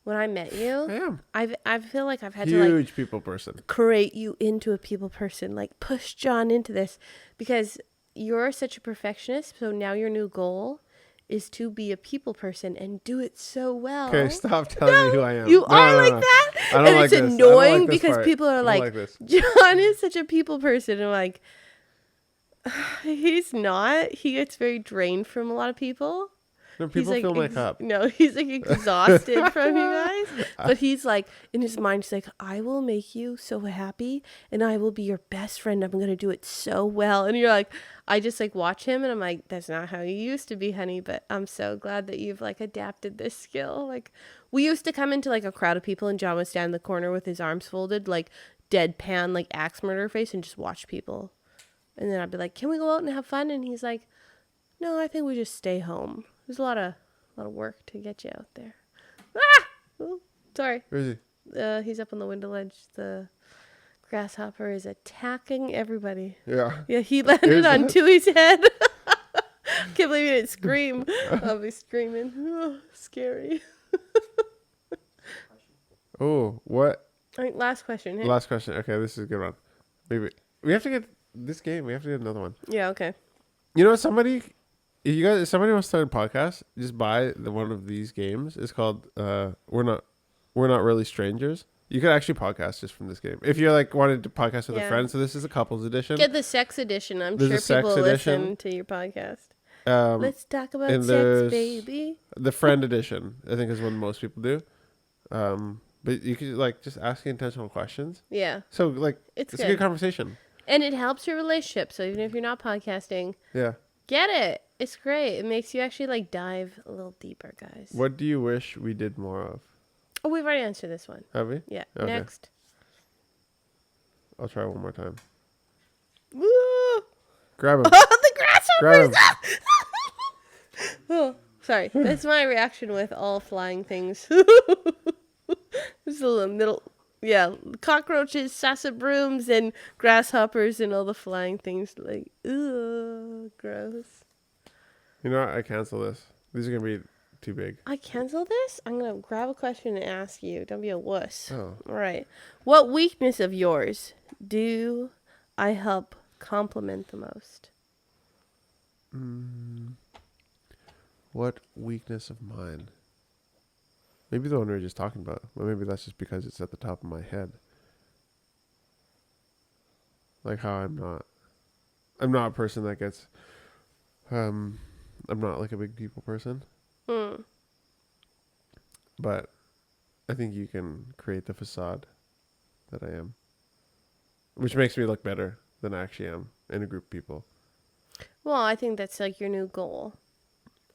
When I met I you, am. I feel like I've had to like Huge people person. create you into a people person, like push John into this because you're such a perfectionist. So now your new goal is to be a people person and do it so well. Okay, stop telling me who I am. You No, are no, like no. that, I don't and like it's this. I don't annoying like this because part. people I are don't like, like this. John is such a people person. And I'm like, he's not. He gets very drained from a lot of people. No, He's people like fill my cup. No, he's like exhausted from you guys. But he's like, in his mind, he's like, I will make you so happy and I will be your best friend. I'm going to do it so well. And you're like, I just like watch him and I'm like, that's not how you used to be, honey. But I'm so glad that you've like adapted this skill. Like we used to come into like a crowd of people and John would stand in the corner with his arms folded, like deadpan, like axe murder face and just watch people. And then I'd be like, can we go out and have fun? And he's like, no, I think we just stay home. There's a lot of work to get you out there. Ah! Oh, sorry. Where is he? He's up on the window ledge. The grasshopper is attacking everybody. Yeah. Yeah, he landed Is on it? Tui's head. Can't believe he didn't scream. I'll be screaming. Oh, scary. Oh, what? All right, last question. Hey? Last question. Okay, this is a good one. Maybe we have to get this game. We have to get another one. Yeah, okay. You know, if somebody wants to start a podcast, just buy one of these games. It's called We're Not Really Strangers. You could actually podcast just from this game if you're like wanted to podcast with a Yeah. friend. So this is a couples edition. Get the sex edition. I'm There's a sure sex people will edition. listen to your podcast. Um, Let's talk about and sex, there's baby. the friend edition, I think, is one most people do. But you could like just ask intentional questions. Yeah. So like It's a good. good conversation. And it helps your relationship. So even if you're not podcasting, Yeah. get it. It's great. It makes you actually like dive a little deeper, guys. What do you wish we did more of? Oh, we've already answered this one. Have we? Yeah. Okay. Next. I'll try one more time. Woo! Grab him. The grasshopper Grab is him. up! Oh, sorry. That's my reaction with all flying things. brooms, the little, cockroaches, sassafras brooms, and grasshoppers, and all the flying things. Like, ugh, gross. You know what? I cancel this. These are gonna be too big. I cancel this? I'm gonna grab a question and ask you. Don't be a wuss. Oh. All right. What weakness of yours do I help compliment the most? What weakness of mine? Maybe the one we were just talking about. Well, maybe that's just because it's at the top of my head. Like how I'm not a person that gets, I'm not like a big people person. But I think you can create the facade that I am, which makes me look better than I actually am in a group of people. Well, I think that's like your new goal.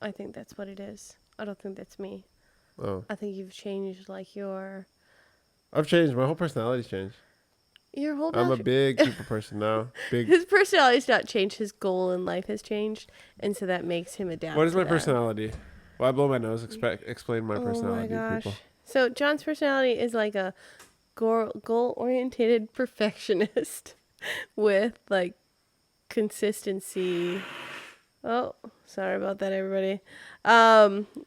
I think that's what it is. I don't think that's me. Oh. I think you've changed like I've changed. My whole personality's changed. your whole. I'm a big people person now. Big. His personality's not changed. His goal in life has changed, and so that makes him adapt. What is to my that. personality? Well, I blow my nose. Explain my personality to people. So John's personality is like a goal-oriented perfectionist with like consistency. Oh, sorry about that, everybody.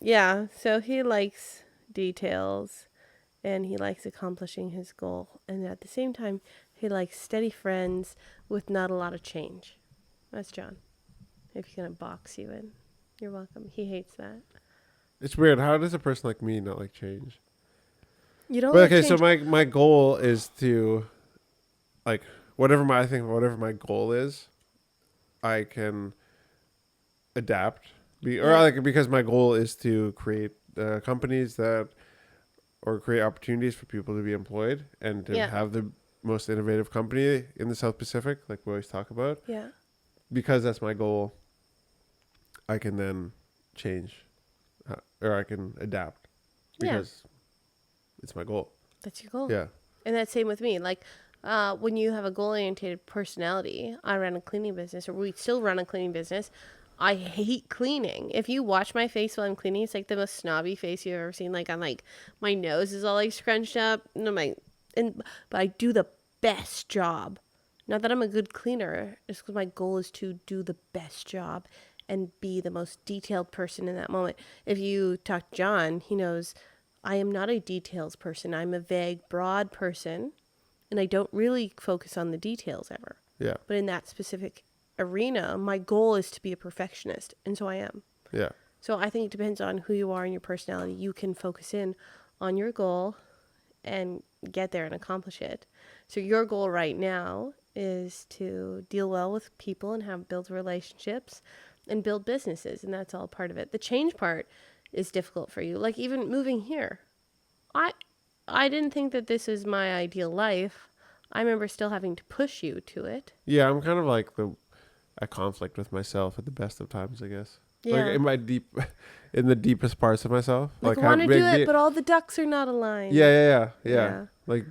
Yeah, so he likes details and he likes accomplishing his goal. And at the same time, he likes steady friends with not a lot of change. That's John. If he's going to box you in, you're welcome. He hates that. It's weird. How does a person like me not like change? You don't But like okay, change. so my goal is to, like, whatever my goal is, I can adapt. Because my goal is to create companies or create opportunities for people to be employed and to have the most innovative company in the South Pacific, like we always talk about. Yeah. Because that's my goal, I can then change, or I can adapt because it's my goal. That's your goal. Yeah. And that's same with me. Like, when you have a goal-oriented personality, I ran a cleaning business, or we still run a cleaning business. I hate cleaning. If you watch my face while I'm cleaning, it's like the most snobby face you've ever seen. Like, I'm like, my nose is all like scrunched up. But I do the best job. Not that I'm a good cleaner, just because my goal is to do the best job and be the most detailed person in that moment. If you talk to John, he knows I am not a details person. I'm a vague, broad person, and I don't really focus on the details ever. Yeah. But in that specific arena, my goal is to be a perfectionist, and so I am. Yeah. So I think it depends on who you are and your personality. You can focus in on your goal and get there and accomplish it. So your goal right now is to deal well with people and build relationships and build businesses, and that's all part of it. The change part is difficult for you. Like even moving here. I didn't think that this is my ideal life. I remember still having to push you to it. Yeah, I'm kind of like a conflict with myself at the best of times, I guess. Yeah. Like in the deepest parts of myself. Like I want to do it, but all the ducks are not aligned. Yeah. Like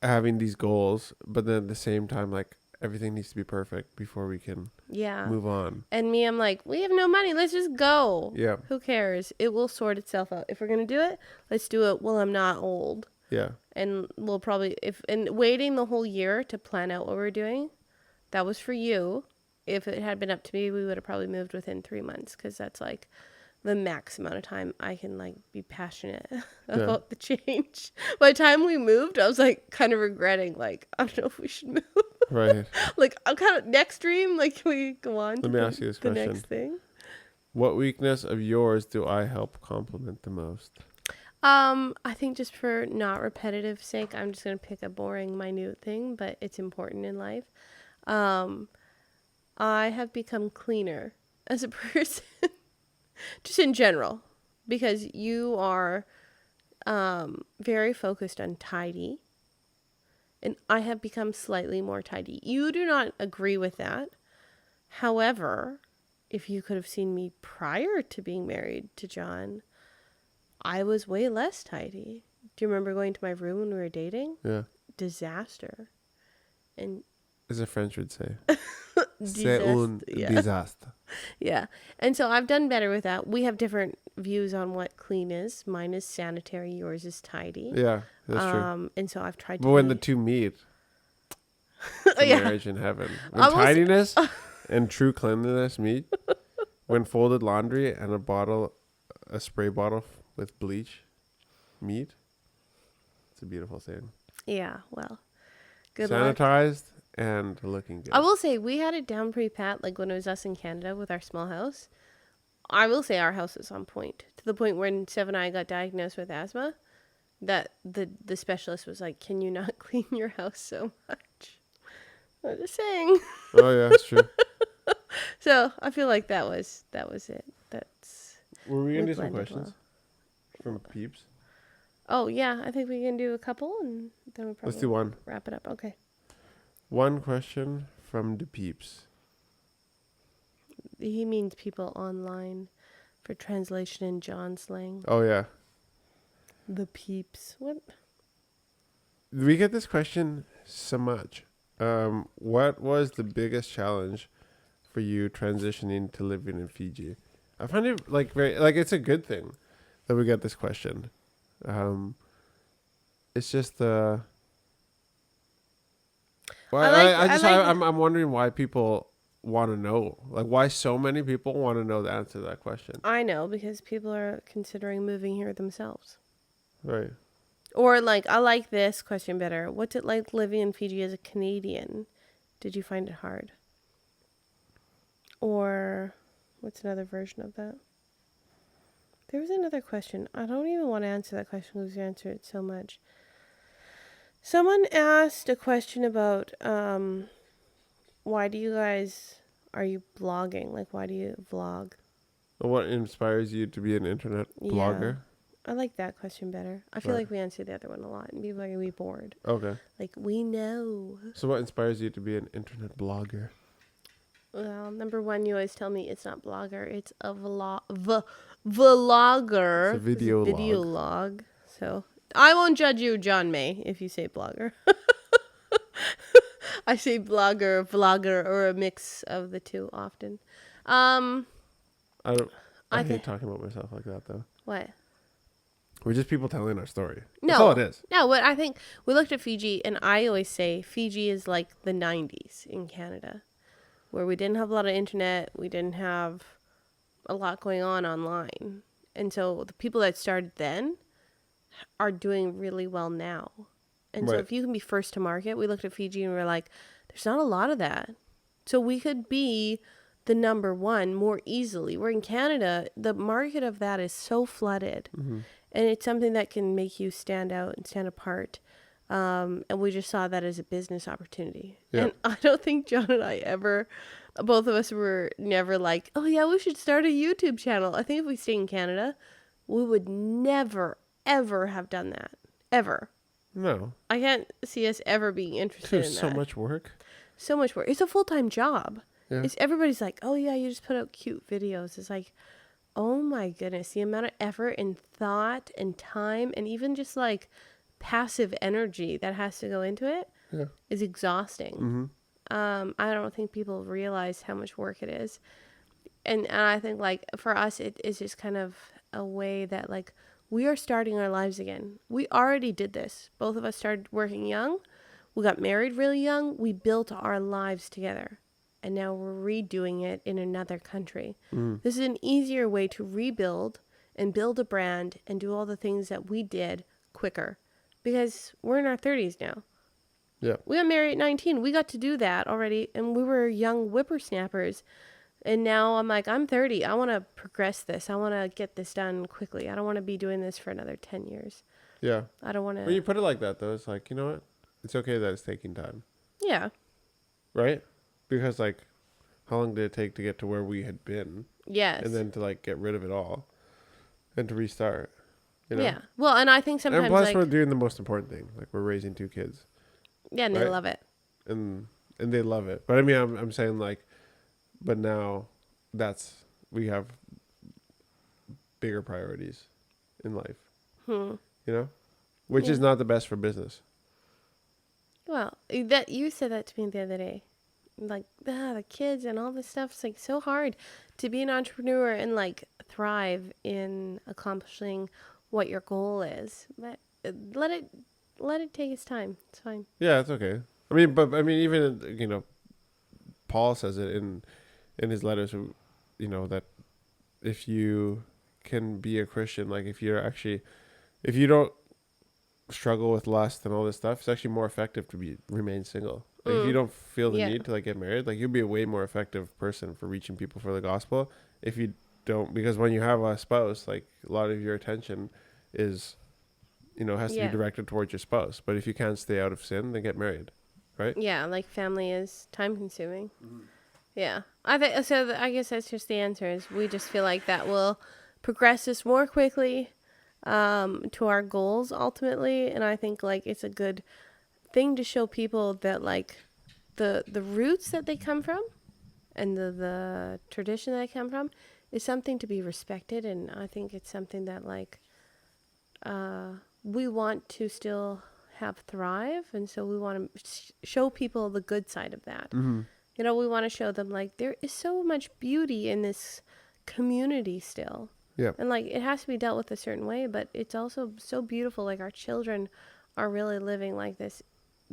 having these goals, but then at the same time, like everything needs to be perfect before we can move on. And me, I'm like, we have no money. Let's just go. Yeah. Who cares? It will sort itself out. If we're going to do it, let's do it while I'm not old. Yeah. And we'll probably, waiting the whole year to plan out what we're doing, that was for you. If it had been up to me, we would have probably moved within 3 months, because that's like the max amount of time I can like be passionate about the change. By the time we moved, I was like kind of regretting, like, I don't know if we should move. Right. Like, I'm kind of next dream, like, can we go on? Let me ask you this question. The next thing. What weakness of yours do I help compliment the most? I think just for not repetitive sake, I'm just going to pick a boring, minute thing, but it's important in life. I have become cleaner as a person, just in general, because you are very focused on tidy, and I have become slightly more tidy. You do not agree with that. However, if you could have seen me prior to being married to John, I was way less tidy. Do you remember going to my room when we were dating? Yeah. Disaster. And as a French would say. C'est un disaster. Yeah. And so I've done better with that. We have different views on what clean is. Mine is sanitary. Yours is tidy. Yeah, that's true. And so I've tried But to when be... the two meet, it's a Yeah. marriage in heaven. When I will s- tidiness and true cleanliness meet, when folded laundry and a spray bottle with bleach meet, it's a beautiful thing. Yeah, well, good luck. Sanitized and looking good. I will say we had it down pretty pat, like when it was us in Canada with our small house. I will say our house is on point, to the point when Sev and I got diagnosed with asthma, that the specialist was like, "Can you not clean your house so much?" I'm just saying. Oh yeah, it's true. So I feel like that was it. That's Were we gonna we do some blended questions from peeps? Oh yeah, I think we can do a couple, and then we probably Let's do one. wrap it up. Okay. One question from the peeps. He means people online for translation in John slang. Oh yeah, The peeps. What? we get this question so much. What was the biggest challenge for you transitioning to living in Fiji? I find it like very like it's a good thing that we get this question. It's just well, I'm wondering why people want to know, like why so many people want to know the answer to that question. I know, because people are considering moving here themselves. Right. Or like, I like this question better. What's it like living in Fiji as a Canadian? Did you find it hard? Or what's another version of that? There was another question. I don't even want to answer that question because you answered it so much. Someone asked a question about why do you guys, are you blogging? Like, why do you vlog? What inspires you to be an internet blogger? I like that question better. I feel like we answered the other one a lot and people are going to be bored. Okay. Like, we know. So what inspires you to be an internet blogger? Well, number one, you always tell me it's not blogger, it's a vlogger. It's a video log. So I won't judge you, John May, if you say blogger. I say blogger, vlogger, or a mix of the two often. I hate talking about myself like that though. What? We're just people telling our story. No. That's all it is. No, but I think we looked at Fiji, and I always say Fiji is like the 90s in Canada, where we didn't have a lot of internet, we didn't have a lot going on online. And so the people that started then are doing really well now. And so if you can be first to market, we looked at Fiji and we were like, there's not a lot of that. So we could be the number one more easily. Where in Canada, the market of that is so flooded. Mm-hmm. And it's something that can make you stand out and stand apart. And we just saw that as a business opportunity. Yeah. And I don't think John and I ever, both of us were never like, oh yeah, we should start a YouTube channel. I think if we stayed in Canada, we would never, ever have done that. Ever. No. I can't see us ever being interested in that. So much work. So much work. It's a full-time job. Yeah. Everybody's like, oh yeah, you just put out cute videos. It's like, oh my goodness, the amount of effort and thought and time and even just like passive energy that has to go into it is exhausting. Mm-hmm. I don't think people realize how much work it is. And I think like for us, it is just kind of a way that like we are starting our lives again. We already did this. Both of us started working young. We got married really young. We built our lives together. And now we're redoing it in another country. Mm. This is an easier way to rebuild and build a brand and do all the things that we did quicker. Because we're in our 30s now. Yeah. We got married at 19. We got to do that already. And we were young whippersnappers. And now I'm like, I'm 30. I want to progress this. I want to get this done quickly. I don't want to be doing this for another 10 years. Yeah. I don't want to. When you put it like that, though, it's like, you know what? It's okay that it's taking time. Yeah. Right? Because, like, how long did it take to get to where we had been? Yes. And then to, like, get rid of it all and to restart. You know? Yeah. Well, and I think sometimes, and plus, we're doing the most important thing. Like, we're raising 2 kids. Yeah, and they love it. And they love it. But, I mean, I'm saying, like, but now we have bigger priorities in life. You know? Which is not the best for business. Well, that you said that to me the other day. like the kids and all this stuff. It's like so hard to be an entrepreneur and like thrive in accomplishing what your goal is. But let it take its time. It's fine. Yeah, it's okay. I mean, but I mean, even Paul says it in his letters. That if you can be a Christian, like if you don't struggle with lust and all this stuff, it's actually more effective to remain single. Like if you don't feel the need to like get married, like you'll be a way more effective person for reaching people for the gospel. If you don't, because when you have a spouse, like a lot of your attention is, has to be directed towards your spouse. But if you can't stay out of sin, then get married, right? Yeah, like family is time consuming. Mm-hmm. Yeah, I think so. I guess that's just the answer. Is we just feel like that will progress us more quickly to our goals ultimately, and I think like it's a good thing to show people that like the roots that they come from and the tradition that they come from is something to be respected, and I think it's something that like we want to still have thrive, and so we want to show people the good side of that. Mm-hmm. We want to show them like there is so much beauty in this community still. Yeah. And like it has to be dealt with a certain way, but it's also so beautiful. Like our children are really living like this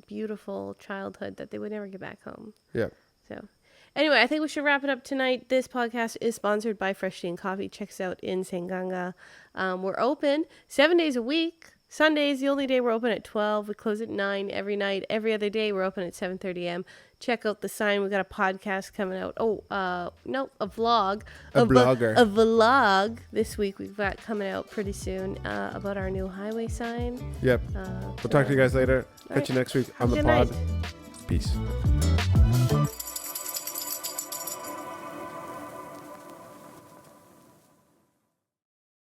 beautiful childhood that they would never get back home. Yeah. So anyway, I think we should wrap it up tonight. This podcast is sponsored by Fresh Tea and Coffee. Check us out in Sanganga. We're open 7 days a week. Sunday's the only day we're open at 12. We close at 9 every night. Every other day we're open at 7:30 a.m. Check out the sign. We got a podcast coming out. A vlog. A blogger. A vlog this week we've got coming out pretty soon about our new highway sign. Yep. We'll talk to you guys later. Catch you next week on the pod. Night. Peace.